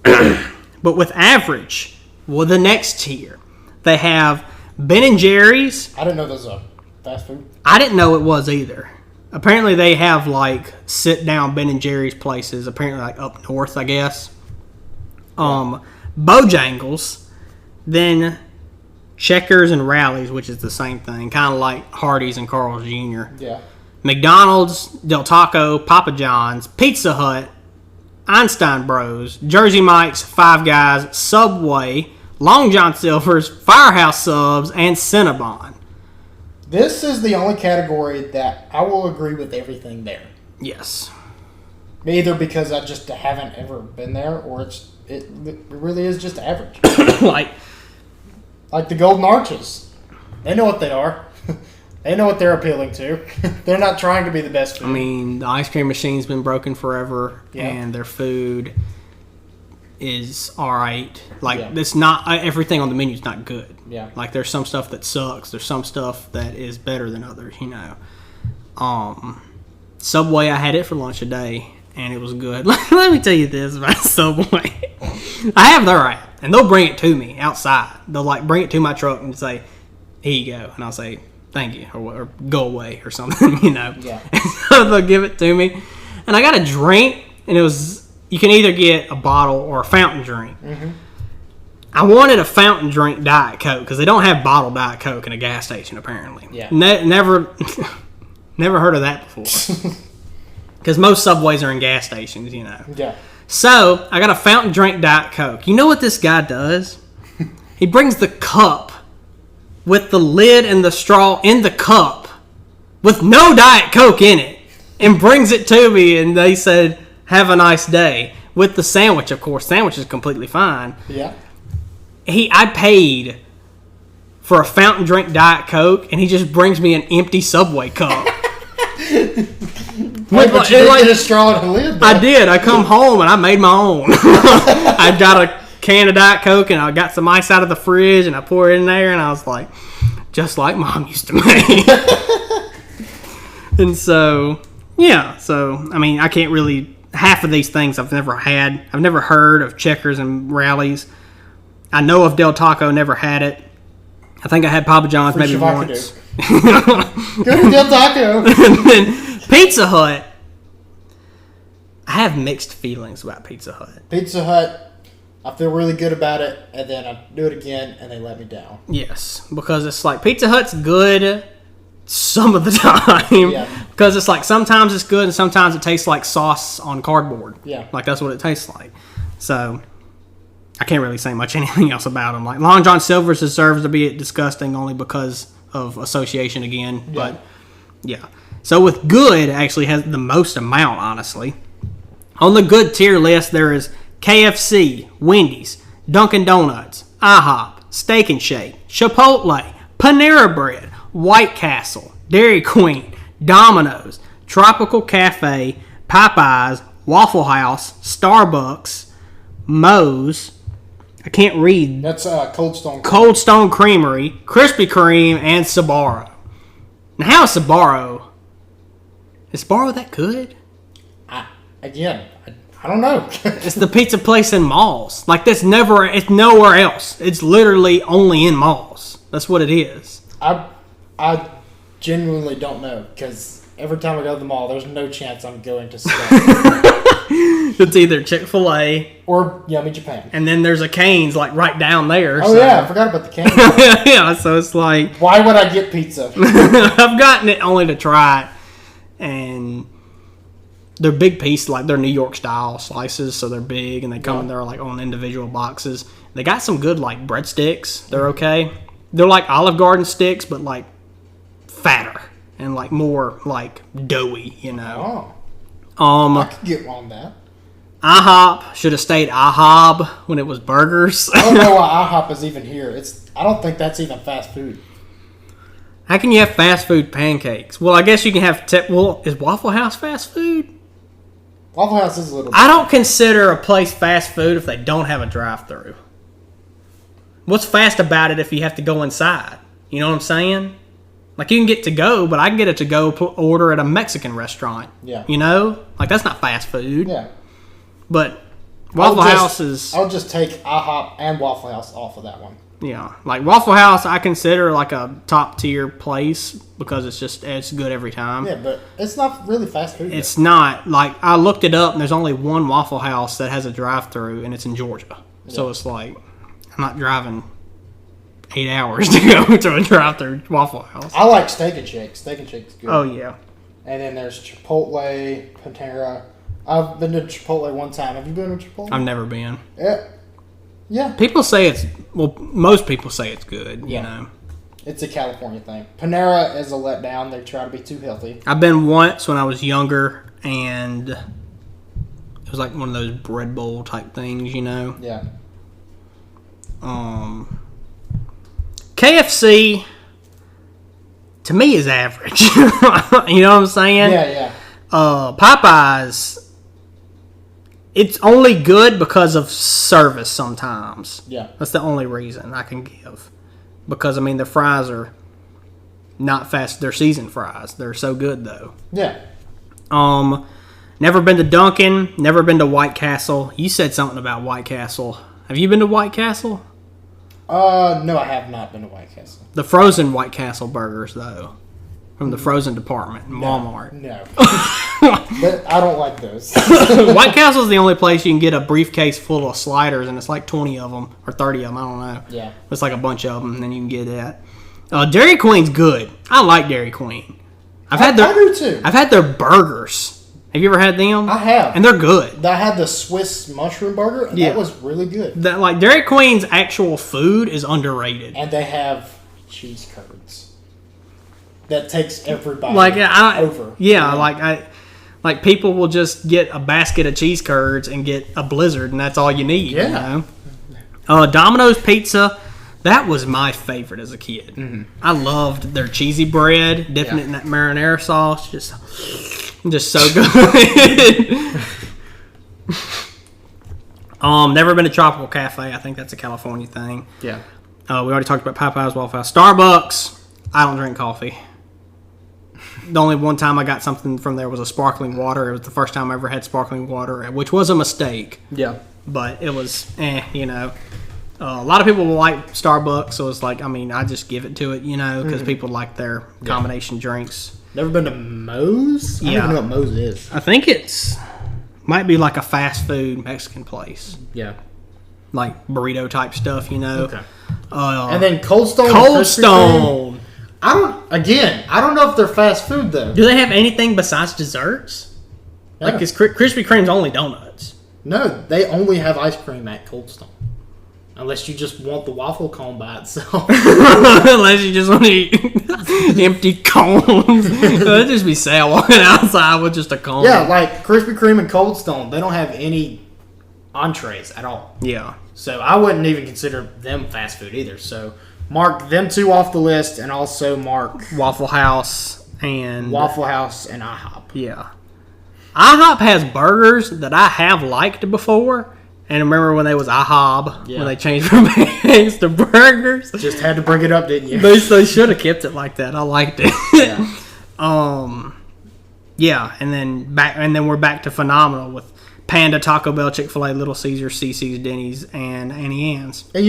but with average, well, the next tier. They have Ben & Jerry's. I didn't know those were fast food. I didn't know it was either. Apparently they have, like, sit-down Ben & Jerry's places, apparently, like, up north, I guess. Bojangles. Then Checkers and Rallies, which is the same thing. Kind of like Hardee's and Carl's Jr. Yeah. McDonald's, Del Taco, Papa John's, Pizza Hut, Einstein Bros, Jersey Mike's, Five Guys, Subway, Long John Silver's, Firehouse Subs, and Cinnabon. This is the only category that I will agree with everything there. Yes. Either because I just haven't ever been there, or it really is just average. like the Golden Arches. They know what they are. They know what they're appealing to. They're not trying to be the best food. I mean, the ice cream machine's been broken forever, and their food is alright. Like, it's not everything on the menu is not good. Yeah. Like, there's some stuff that sucks. There's some stuff that is better than others, you know. Subway, I had it for lunch today, and it was good. Let me tell you this about Subway. I have their app, and they'll bring it to me outside. They'll, like, bring it to my truck and say, here you go. And I'll say, thank you, or go away, or something, you know. Yeah. So they'll give it to me. And I got a drink, and it was... You can either get a bottle or a fountain drink. Mm-hmm. I wanted a fountain drink Diet Coke because they don't have bottled Diet Coke in a gas station, apparently. Yeah. Never heard of that before. Because most Subways are in gas stations, you know. Yeah. So, I got a fountain drink Diet Coke. You know what this guy does? He brings the cup with the lid and the straw in the cup with no Diet Coke in it and brings it to me, and they said... Have a nice day. With the sandwich, of course. Sandwich is completely fine. Yeah. I paid for a fountain drink Diet Coke, and he just brings me an empty Subway cup. But you did get a straw and a lid, though. I did. I come home, and I made my own. I got a can of Diet Coke, and I got some ice out of the fridge, and I poured it in there, and I was like, just like Mom used to make. And so, yeah. So, I mean, I can't really... Half of these things I've never had. I've never heard of Checkers and Rallies. I know of Del Taco, never had it. I think I had Papa John's maybe once. Go to Del Taco. And then Pizza Hut. I have mixed feelings about Pizza Hut. Pizza Hut, I feel really good about it, and then I do it again, and they let me down. Yes, because it's like Pizza Hut's good some of the time. Yeah. Because it's like sometimes it's good and sometimes it tastes like sauce on cardboard. Yeah. Like that's what it tastes like. So I can't really say much anything else about them. Like Long John Silver's deserves to be disgusting only because of association again. Yeah. But yeah. So with good actually has the most amount, honestly. On the good tier list there is KFC, Wendy's, Dunkin' Donuts, IHOP, Steak and Shake, Chipotle, Panera Bread, White Castle, Dairy Queen, Domino's, Tropical Cafe, Popeyes, Waffle House, Starbucks, Moe's. I can't read. That's Cold Stone. Cold Stone Creamery, Krispy Kreme, and Sbarro. Now, how is Sbarro? Is Sbarro that good? I don't know. It's the pizza place in malls. Like it's nowhere else. It's literally only in malls. That's what it is. I genuinely don't know, because every time I go to the mall, there's no chance I'm going to Stuff. It's either Chick-fil-A or Yummy Japan. and then there's a Cane's like right down there. Oh, yeah, I forgot about the cane. Yeah, so it's like... Why would I get pizza? I've gotten it only to try it, and they're big piece, like they're New York style slices, so they're big, and they come in there like on individual boxes. They got some good like breadsticks. They're okay. They're like Olive Garden sticks, but like fatter and like more like doughy, you know. Oh. I could get on that. IHOP should have stayed IHOB when it was burgers. I don't know why IHOP is even here. I don't think that's even fast food. How can you have fast food pancakes? Well, I guess you can have... is Waffle House fast food? Waffle House is a little... I don't consider a place fast food if they don't have a drive-thru. What's fast about it if you have to go inside? You know what I'm saying? Like, you can get to go, but I can get a to-go order at a Mexican restaurant. Yeah. You know? Like, that's not fast food. Yeah. But Waffle House is... I'll just take IHOP and Waffle House off of that one. Yeah. Like, Waffle House, I consider like a top-tier place because it's good every time. Yeah, but it's not really fast food. It's not. Like, I looked it up, and there's only one Waffle House that has a drive-thru, and it's in Georgia. Yeah. So it's like, I'm not driving 8 hours to go to a drive-thru Waffle House. I like Steak and Shake. Steak and Shake's good. Oh, yeah. And then there's Chipotle, Panera. I've been to Chipotle one time. Have you been to Chipotle? I've never been. Yeah. People say it's... Well, most people say it's good, you know. It's a California thing. Panera is a letdown. They try to be too healthy. I've been once when I was younger, and it was like one of those bread bowl type things, you know. Yeah. KFC, to me, is average. You know what I'm saying? Yeah. Popeyes, it's only good because of service sometimes. Yeah. That's the only reason I can give. Because, I mean, their fries are not fast. They're seasoned fries. They're so good, though. Yeah. Never been to Dunkin'. Never been to White Castle. You said something about White Castle. Have you been to White Castle? No, I have not been to White Castle. The frozen White Castle burgers, though. From the frozen department in Walmart. No. But I don't like those. White Castle's the only place you can get a briefcase full of sliders, and it's like 20 of them, or 30 of them, I don't know. Yeah. It's like a bunch of them, and then you can get that. Dairy Queen's good. I like Dairy Queen. I do too. I've had their burgers. Have you ever had them? I have. And they're good. I had the Swiss mushroom burger, and that was really good. Dairy Queen's actual food is underrated. And they have cheese curds. That takes everybody over. Yeah, like people will just get a basket of cheese curds and get a Blizzard, and that's all you need. Yeah. You know? Domino's Pizza, that was my favorite as a kid. Mm-hmm. I loved their cheesy bread, dipping it in that marinara sauce, just so good. Never been to Tropical Cafe. I think that's a California thing. Yeah. We already talked about Popeye's, Waffle House, Starbucks. I don't drink coffee. The only one time I got something from there was a sparkling water. It was the first time I ever had sparkling water, which was a mistake. Yeah. But it was, you know. A lot of people will like Starbucks, so it's like, I mean, I just give it to it, you know, because people like their combination drinks. Never been to Moe's? I don't even know what Moe's is. I think might be like a fast food Mexican place. Yeah. Like burrito type stuff, you know. Okay. And then Cold Stone. Cold Stone. I don't know if they're fast food though. Do they have anything besides desserts? Yeah. Like, is Krispy Kreme's only donuts? No, they only have ice cream at Cold Stone. Unless you just want the waffle cone by itself. Unless you just want to eat empty cones. That'd just be sad walking outside with just a cone. Yeah, like Krispy Kreme and Cold Stone, they don't have any entrees at all. Yeah. So I wouldn't even consider them fast food either. So mark them two off the list, and also mark Waffle House and IHOP. Yeah. IHOP has burgers that I have liked before. And remember when they was IHOB, when they changed from eggs to burgers? Just had to bring it up, didn't you? They should have kept it like that. I liked it. Yeah. And then we're back to phenomenal with Panda, Taco Bell, Chick-fil-A, Little Caesars, CC's, Denny's, and Annie Ann's. And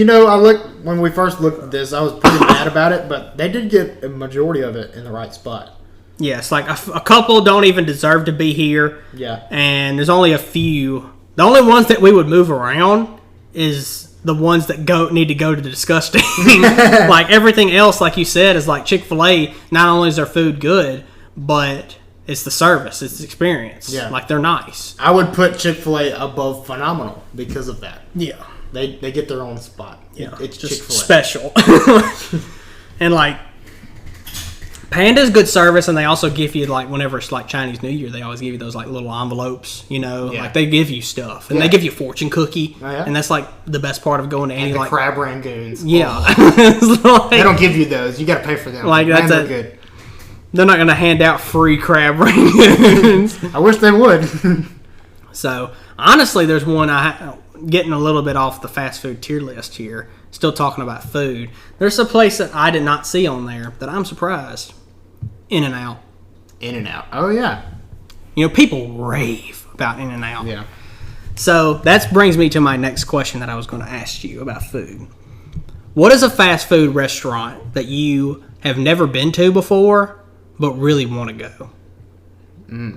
when we first looked at this, I was pretty mad about it, but they did get a majority of it in the right spot. Yes, like a couple don't even deserve to be here. Yeah. And there's only a few. The only ones that we would move around is the ones that need to go to the disgusting. Like everything else, like you said, is like Chick-fil-A. Not only is their food good, but it's the service, it's the experience. Yeah. Like they're nice. I would put Chick-fil-A above phenomenal because of that. Yeah. They get their own spot. Yeah. It's just Chick-fil-A. special. And like Panda's good service, and they also give you, like, whenever it's like Chinese New Year, they always give you those like little envelopes, you know, like they give you stuff, and they give you a fortune cookie, and that's like the best part of going to any like crab rangoons. Yeah, like, they don't give you those; you got to pay for them. Like that's good. They're not going to hand out free crab rangoons. I wish they would. So honestly, there's one getting a little bit off the fast food tier list here. Still talking about food. There's a place that I did not see on there that I'm surprised. In-N-Out. In-N-Out. Oh, yeah. You know, people rave about In-N-Out. Yeah. So that brings me to my next question that I was going to ask you about food. What is a fast food restaurant that you have never been to before but really want to go?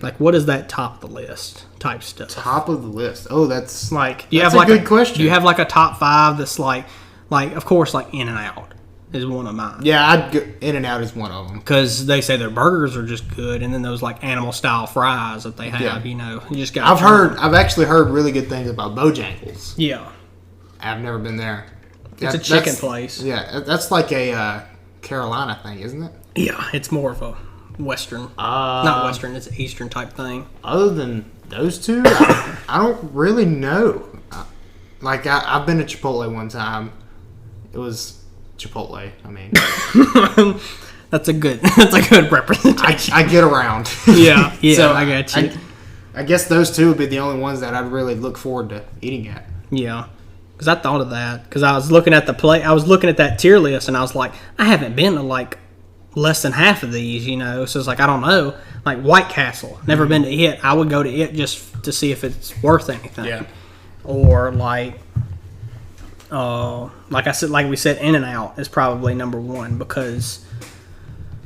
Like, what is that top of the list type stuff? Top of the list. Oh, that's like a good question. Do you have like a top 5 that's like of course, like In-N-Out is one of mine. Yeah, In-N-Out is one of them. Because they say their burgers are just good, and then those like animal style fries that they have, you know, you just got. I've actually heard really good things about Bojangles. Yeah, I've never been there. It's a chicken place. Yeah, that's like a Carolina thing, isn't it? Yeah, it's more of a Western, not Western. It's an Eastern type thing. Other than those two, I don't really know. Like I've been to Chipotle one time. It was Chipotle. I mean, that's a good representation. I get around. Yeah, So I got you. I guess those two would be the only ones that I'd really look forward to eating at. Yeah, because I thought of that because I was looking at I was looking at that tier list, and I was like, I haven't been to like less than half of these, you know. So it's like I don't know. Like White Castle, never been to it. I would go to it just to see if it's worth anything. Yeah. Or like I said, like we said, In-N-Out is probably number one because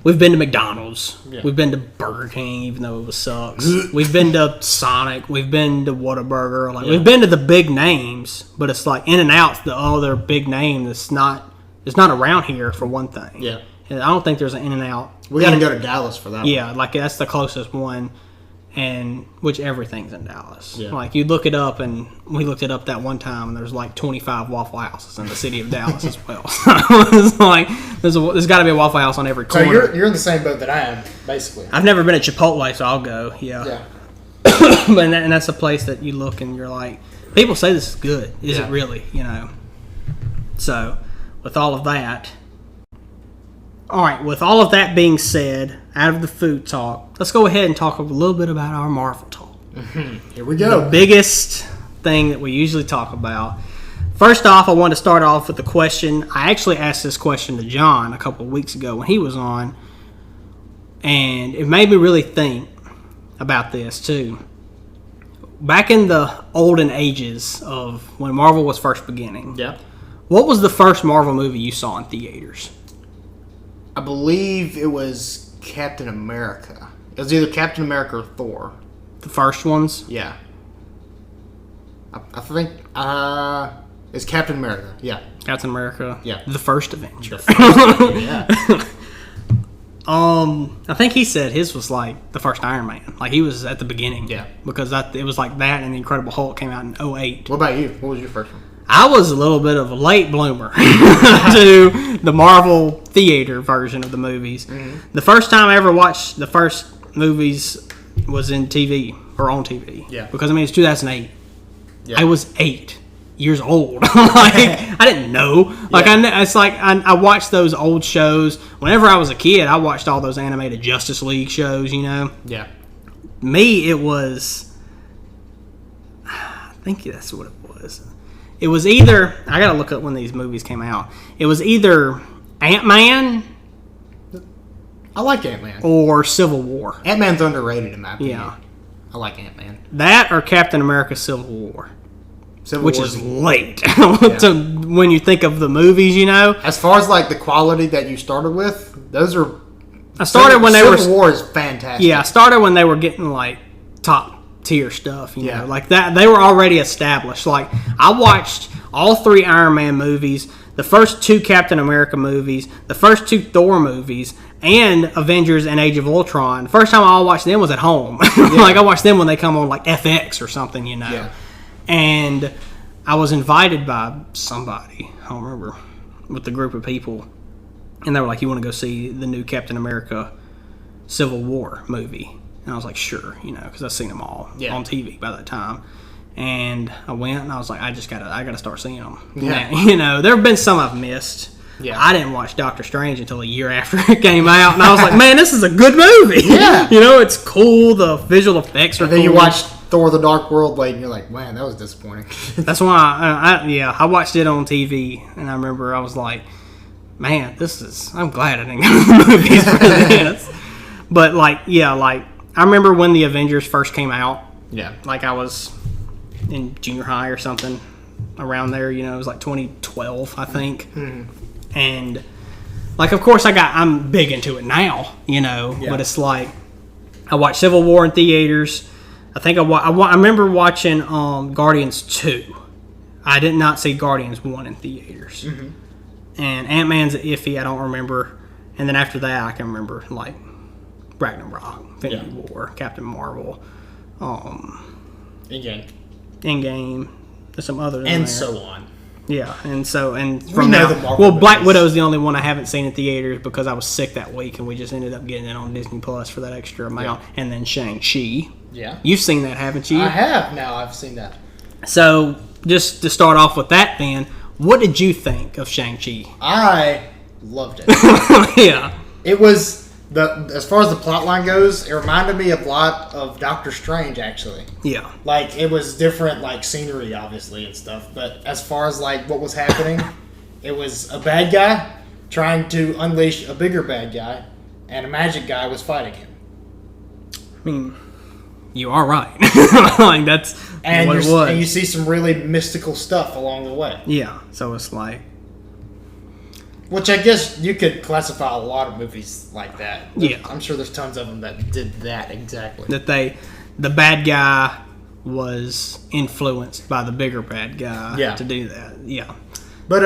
we've been to McDonald's, we've been to Burger King, even though it sucks. We've been to Sonic, we've been to Whataburger, like we've been to the big names, but it's like In-N-Out's the other big name that's not around here for one thing. Yeah, and I don't think there's an In-N-Out. We got to go to Dallas for that. Yeah, like that's the closest one. And which everything's in Dallas. Yeah. Like you look it up, and we looked it up that one time, and there's like 25 Waffle Houses in the city of Dallas as well. So it's like there's got to be a Waffle House on every corner. So you're in the same boat that I am, basically. I've never been to Chipotle, so I'll go. Yeah. But and that's a place that you look and you're like, people say this is good. Is it really? You know. So with all of that. All right, with all of that being said, out of the food talk, let's go ahead and talk a little bit about our Marvel talk. Here we go. The biggest thing that we usually talk about. First off, I want to start off with the question. I actually asked this question to John a couple of weeks ago when he was on, and it made me really think about this too. Back in the olden ages of when Marvel was first beginning, what was the first Marvel movie you saw in theaters? I believe it was Captain America. It was either Captain America or Thor. The first ones? Yeah. I think it's Captain America. Yeah. Captain America. Yeah. The first Avenger. Yeah. I think he said his was like the first Iron Man. Like he was at the beginning. Yeah. Because it was like that and the Incredible Hulk came out in 2008. What about you? What was your first one? I was a little bit of a late bloomer to the Marvel theater version of the movies. Mm-hmm. The first time I ever watched the first movies was in TV or on TV. Yeah. Because I mean it's 2008. Yeah. I was 8 years old. Like I didn't know. Like I watched those old shows. Whenever I was a kid, I watched all those animated Justice League shows. You know. Yeah. Me, it was. I think that's what it was. It was either, I gotta look up when these movies came out. It was either Ant-Man I like Ant-Man. or Civil War. Ant-Man's underrated in my opinion. Yeah. I like Ant-Man. That or Captain America Civil War. Which War's is late to when you think of the movies, you know. As far as like the quality that you started with, those are. I started when they were. Civil War is fantastic. Yeah, I started when they were getting like top tier stuff, you Yeah. know, like that. They were already established. Like I watched all 3 Iron Man movies, the first 2 Captain America movies, the first 2 Thor movies, and Avengers and Age of Ultron. First time I watched them was at home. Like I watched them when they come on like FX or something, you know. Yeah. And I was invited by somebody, I don't remember, with a group of people, and they were like, "You want to go see the new Captain America Civil War movie?" And I was like, "Sure," you know, because I've seen them all on TV by that time. And I went, and I was like, I gotta start seeing them. Yeah. Now, you know, there have been some I've missed. Yeah. I didn't watch Doctor Strange until a year after it came out, and I was like, "Man, this is a good movie." Yeah. You know, it's cool. The visual effects are. And then cool. you watch Thor: The Dark World late, and you're like, "Man, that was disappointing." That's why I watched it on TV, and I remember I was like, "Man, I'm glad I didn't go to the movies for this." But I remember when the Avengers first came out. Yeah. Like I was in junior high or something around there. You know, it was like 2012, I think. Mm-hmm. And like, of course, I'm big into it now. You know, but it's like I watched Civil War in theaters. I think I remember watching Guardians 2. I did not see Guardians 1 in theaters. Mm-hmm. And Ant-Man's iffy, I don't remember. And then after that, I can remember, like, Ragnarok, Infinity War, Captain Marvel, Endgame, there's some others and so on. Yeah, and from we know the Marvel movies. Black Widow is the only one I haven't seen in theaters because I was sick that week, and we just ended up getting it on Disney Plus for that extra amount. And then Shang-Chi. Yeah. You've seen that, haven't you? I have. Now I've seen that. So, just to start off with that then, what did you think of Shang-Chi? I loved it. Yeah. It was, as far as the plot line goes, it reminded me a lot of Doctor Strange, actually. Yeah. Like, it was different, like, scenery, obviously, and stuff. But as far as, like, what was happening, it was a bad guy trying to unleash a bigger bad guy, and a magic guy was fighting him. I mean, you are right. Like, that's what it was. And you see some really mystical stuff along the way. Yeah. So it's like... Which I guess you could classify a lot of movies like that. Yeah. I'm sure there's tons of them that did that exactly. That the bad guy was influenced by the bigger bad guy to do that. Yeah. But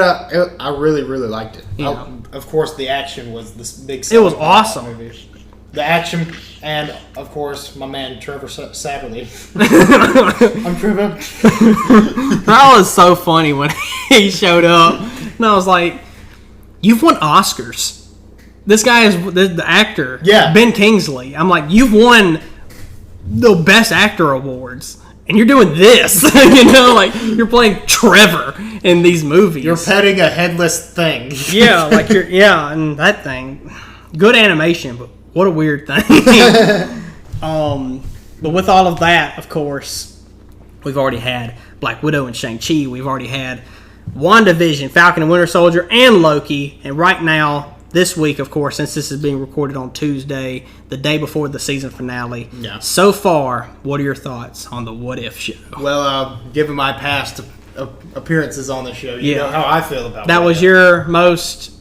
I really, really liked it. Yeah. Of course, the action was this big... It was awesome. Movie. The action, and, of course, my man Trevor Satterley. I'm Trevor. That was so funny when he showed up. And I was like... You've won Oscars. This guy is the actor. Yeah. Ben Kingsley. I'm like, you've won the Best Actor awards. And you're doing this. You know, like, you're playing Trevor in these movies. You're petting a headless thing. Yeah, like and that thing. Good animation, but what a weird thing. But with all of that, of course, we've already had Black Widow and Shang-Chi. We've already had WandaVision, Falcon and Winter Soldier, and Loki. And right now, this week, of course, since this is being recorded on Tuesday, the day before the season finale. Yeah. So far, what are your thoughts on the What If show? Well, given my past appearances on the show, you know how I feel about that. Was your most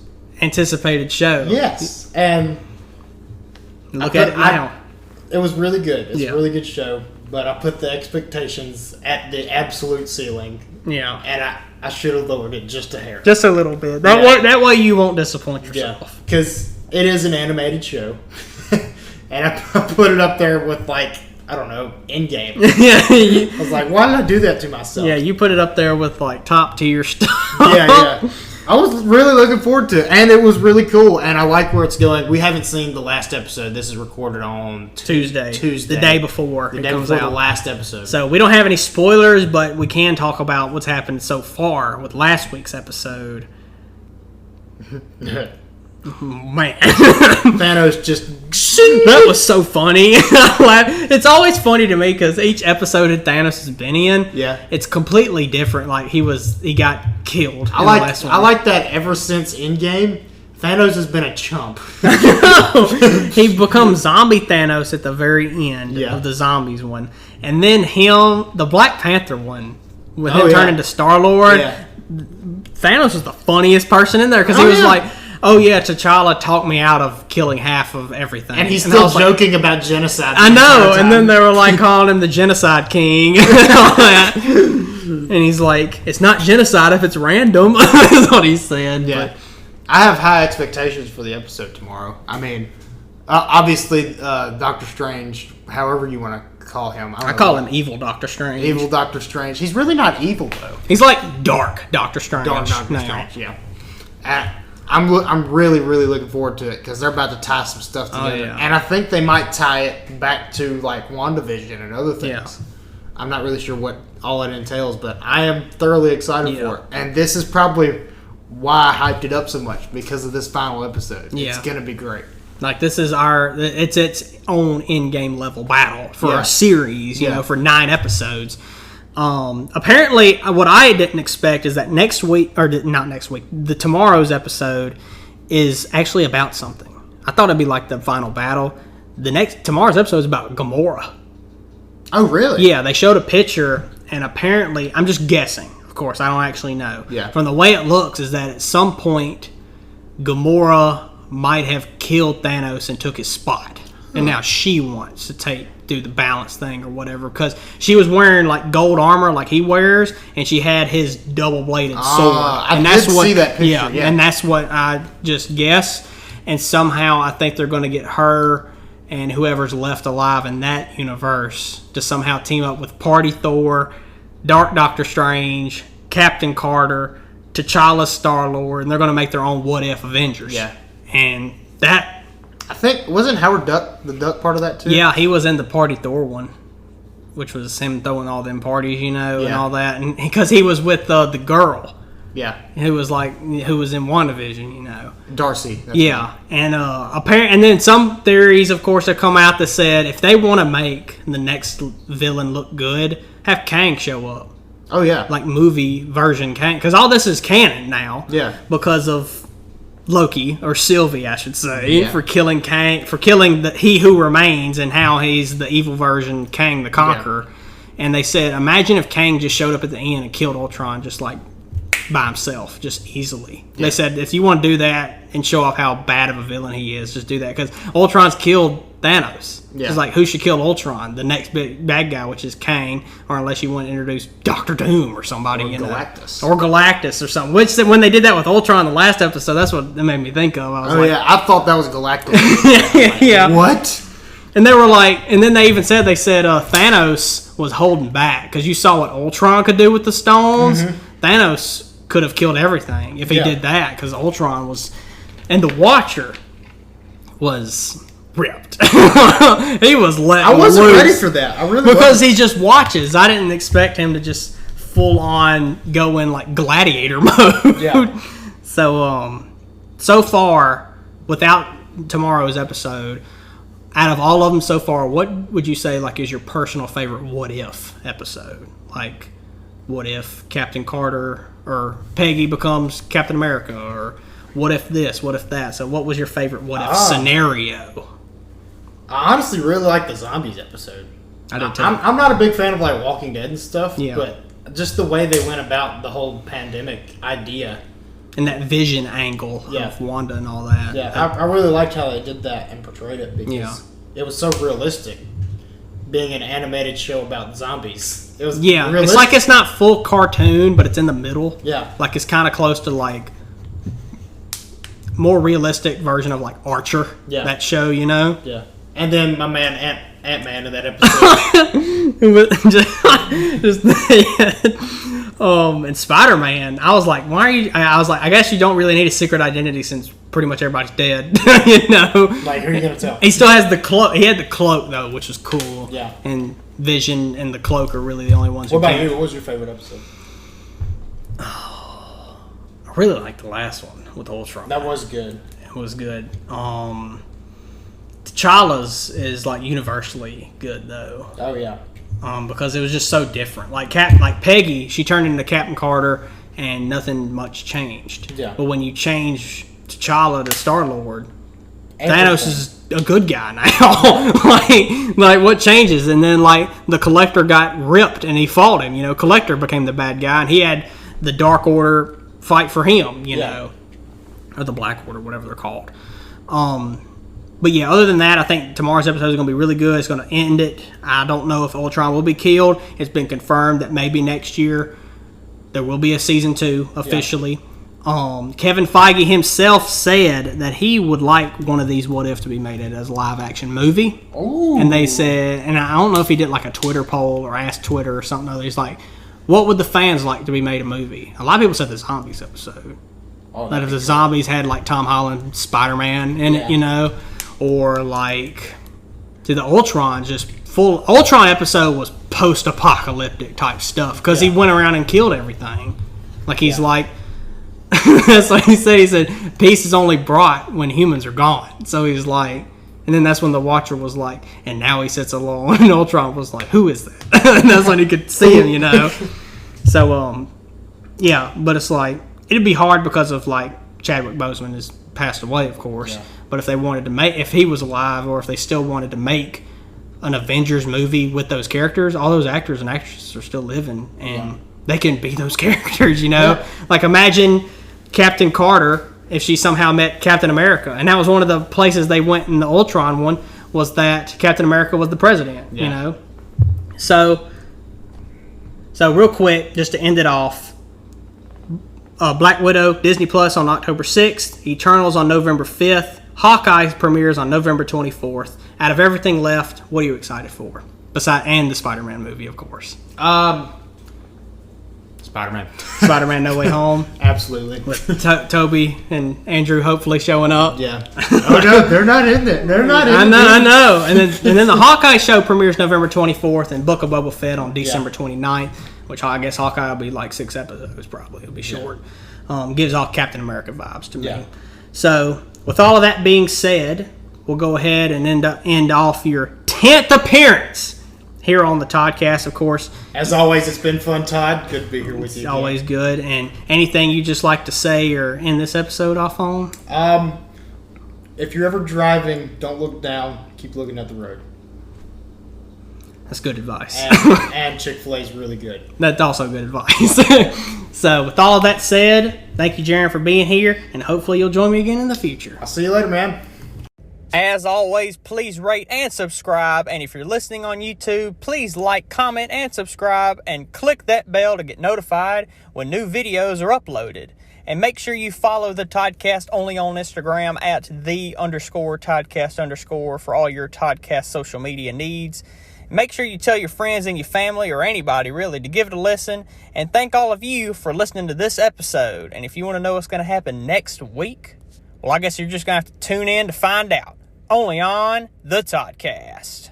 anticipated show. Yes, and look at it now. It was really good. It's a really good show, but I put the expectations at the absolute ceiling. Yeah, and I should have lowered it just a hair, just a little bit. That way you won't disappoint yourself. Because it is an animated show, and I put it up there with I don't know, Endgame. I was like, why did I do that to myself? Yeah, you put it up there with top tier stuff. Yeah. I was really looking forward to it, and it was really cool, and I like where it's going. We haven't seen the last episode. This is recorded on Tuesday, the day before the last episode. So we don't have any spoilers, but we can talk about what's happened so far with last week's episode. Man, Thanos just that was so funny. It's always funny to me because each episode that Thanos has been in, it's completely different. Like he got killed. I like that ever since Endgame, Thanos has been a chump. He becomes zombie Thanos at the very end of the zombies one, and then the Black Panther one with him turning to Star-Lord. Yeah. Thanos was the funniest person in there because he was like, oh yeah, T'Challa talked me out of killing half of everything. And he's still joking about genocide. I know, and then they were calling him the Genocide King and all that. And he's like, it's not genocide if it's random. That's what he said. Yeah. But I have high expectations for the episode tomorrow. I mean, obviously, Doctor Strange, however you want to call him. I call him Evil Doctor Strange. Evil Doctor Strange. He's really not evil, though. He's like Dark Doctor Strange. Dark Doctor Strange, yeah. I'm really, really looking forward to it because they're about to tie some stuff together. And I think they might tie it back to WandaVision and other things. Yeah. I'm not really sure what all it entails, but I am thoroughly excited for it. And this is probably why I hyped it up so much, because of this final episode. Yeah. It's going to be great. This is it's its own in-game level battle for a series, you know, for 9 episodes. Apparently, what I didn't expect is that next week, or not next week, tomorrow's episode is actually about something. I thought it'd be like the final battle. Tomorrow's episode is about Gamora. Oh, really? Yeah, they showed a picture, and apparently, I'm just guessing. Of course, I don't actually know. Yeah. From the way it looks, is that at some point, Gamora might have killed Thanos and took his spot, and now she wants to do the balance thing or whatever, because she was wearing gold armor like he wears, and she had his double-bladed sword. I did see that picture. Yeah, and that's what I just guess. And somehow I think they're going to get her and whoever's left alive in that universe to somehow team up with Party Thor, Dark Doctor Strange, Captain Carter, T'Challa, Star-Lord, and they're going to make their own What If Avengers. Yeah, and that. I think, wasn't Howard Duck the Duck part of that too? Yeah, he was in the Party Thor one, which was him throwing all them parties, and all that, and because he was with the girl, who was in WandaVision, Darcy. And apparently, and then some theories, of course, have come out that said if they want to make the next villain look good, have Kang show up. Oh yeah, movie version Kang, because all this is canon now. Yeah, because of Loki, or Sylvie, I should say, for killing Kang, for killing the He Who Remains, and how he's the evil version Kang the Conqueror. And they said, imagine if Kang just showed up at the end and killed Ultron just by himself, just easily. They said, if you want to do that and show off how bad of a villain he is, just do that, because Ultron's killed Thanos. Yeah. It's who should kill Ultron? The next big bad guy, which is Kang, or unless you want to introduce Doctor Doom or somebody, or Galactus. Or Galactus or something. Which, when they did that with Ultron the last episode, that's what it made me think of. I was I thought that was Galactus. Yeah. What? And they were and then they said Thanos was holding back, because you saw what Ultron could do with the stones. Mm-hmm. Thanos could have killed everything if he did that, because Ultron was, and the Watcher was ripped. He was let I wasn't loose ready for that. I really because he just watches. I didn't expect him to just full on go in gladiator mode. Yeah. So far, without tomorrow's episode, out of all of them so far, what would you say is your personal favorite What If episode? What if Captain Carter or Peggy becomes Captain America, or what if this, what if that. So what was your favorite what if scenario? I honestly really like the zombies episode. I did too. I'm not a big fan of like Walking Dead and stuff, Yeah. but just the way they went about the whole pandemic idea. And that vision angle of Wanda and all that. Yeah, I really liked how they did that and portrayed it because it was so realistic. Being an animated show about zombies, it was realistic. It's like it's not full cartoon, but it's in the middle. Yeah, like it's kind of close to like more realistic version of like Archer. Yeah, that show, you know. Yeah, and then my man Ant-Man in that episode. And Spider-Man, I was like, why are you? I was like, I guess you don't really need a secret identity since pretty much everybody's dead. You know, like who are you gonna tell? He still has the cloak. He had the cloak though, which was cool. Yeah, and Vision and the cloak are really the only ones. What about you? What was your favorite episode? I really liked the last one with Ultron. That was good. It was good. T'Challa's is like universally good though. Oh yeah. Because it was just so different. Like Peggy, she turned into Captain Carter, and nothing much changed. Yeah. But when you change T'Challa to Star-Lord, Thanos is a good guy now. like what changes? And then like the Collector got ripped, and he fought him. You know, Collector became the bad guy, and he had the Dark Order fight for him. You know, or the Black Order, whatever they're called. But yeah, other than that, I think tomorrow's episode is going to be really good. It's going to end it. I don't know if Ultron will be killed. It's been confirmed that maybe next year there will be a season 2 officially. Yeah. Kevin Feige himself said that he would like one of these what if to be made as a live action movie. Ooh. And they said, and I don't know if he did like a Twitter poll or asked Twitter or something other. He's like, what would the fans like to be made a movie? A lot of people said the zombies episode. That if the zombies had like Tom Holland, Spider-Man in it, you know. Or like, the Ultron Ultron episode was post-apocalyptic type stuff because he went around and killed everything. Like he's like, that's what he said. He said peace is only brought when humans are gone. So he's like, and then that's when the Watcher was like, and now he sits alone. And Ultron was like, who is that? And that's when he could see him, you know. So yeah, but it's like it'd be hard because of like Chadwick Boseman has passed away, of course. Yeah. But if they wanted to make, if he was alive, or if they still wanted to make an Avengers movie with those characters, all those actors and actresses are still living, and they can be those characters, you know? Yeah. Like imagine Captain Carter if she somehow met Captain America, and that was one of the places they went in the Ultron one, was that Captain America was the president, you know? So real quick, just to end it off, Black Widow, Disney Plus on October 6th, Eternals on November 5th, Hawkeye premieres on November 24th. Out of everything left, what are you excited for? And the Spider-Man movie, of course. Spider-Man. Spider-Man No Way Home. Absolutely. With Toby and Andrew hopefully showing up. Yeah. Oh, no, they're not in it. They're not in it. I know. And then the Hawkeye show premieres November 24th, and Book of Boba Fett on December 29th, which I guess Hawkeye will be like 6 episodes probably. It'll be short. Gives off Captain America vibes to me. Yeah. So, with all of that being said, we'll go ahead and end off your 10th appearance here on the Toddcast, of course. As always, it's been fun, Todd. Good to be here with you. It's always good. And anything you just like to say or end this episode off on? If you're ever driving, don't look down. Keep looking at the road. That's good advice. And Chick-fil-A is really good. That's also good advice. So, with all of that said, thank you, Jaron, for being here, and hopefully you'll join me again in the future. I'll see you later, man. As always, please rate and subscribe, and if you're listening on YouTube, please like, comment, and subscribe, and click that bell to get notified when new videos are uploaded. And make sure you follow the Toddcast only on Instagram at @_Toddcast_ for all your Toddcast social media needs. Make sure you tell your friends and your family, or anybody really, to give it a listen. And thank all of you for listening to this episode. And if you want to know what's going to happen next week, well, I guess you're just going to have to tune in to find out. Only on the Toddcast.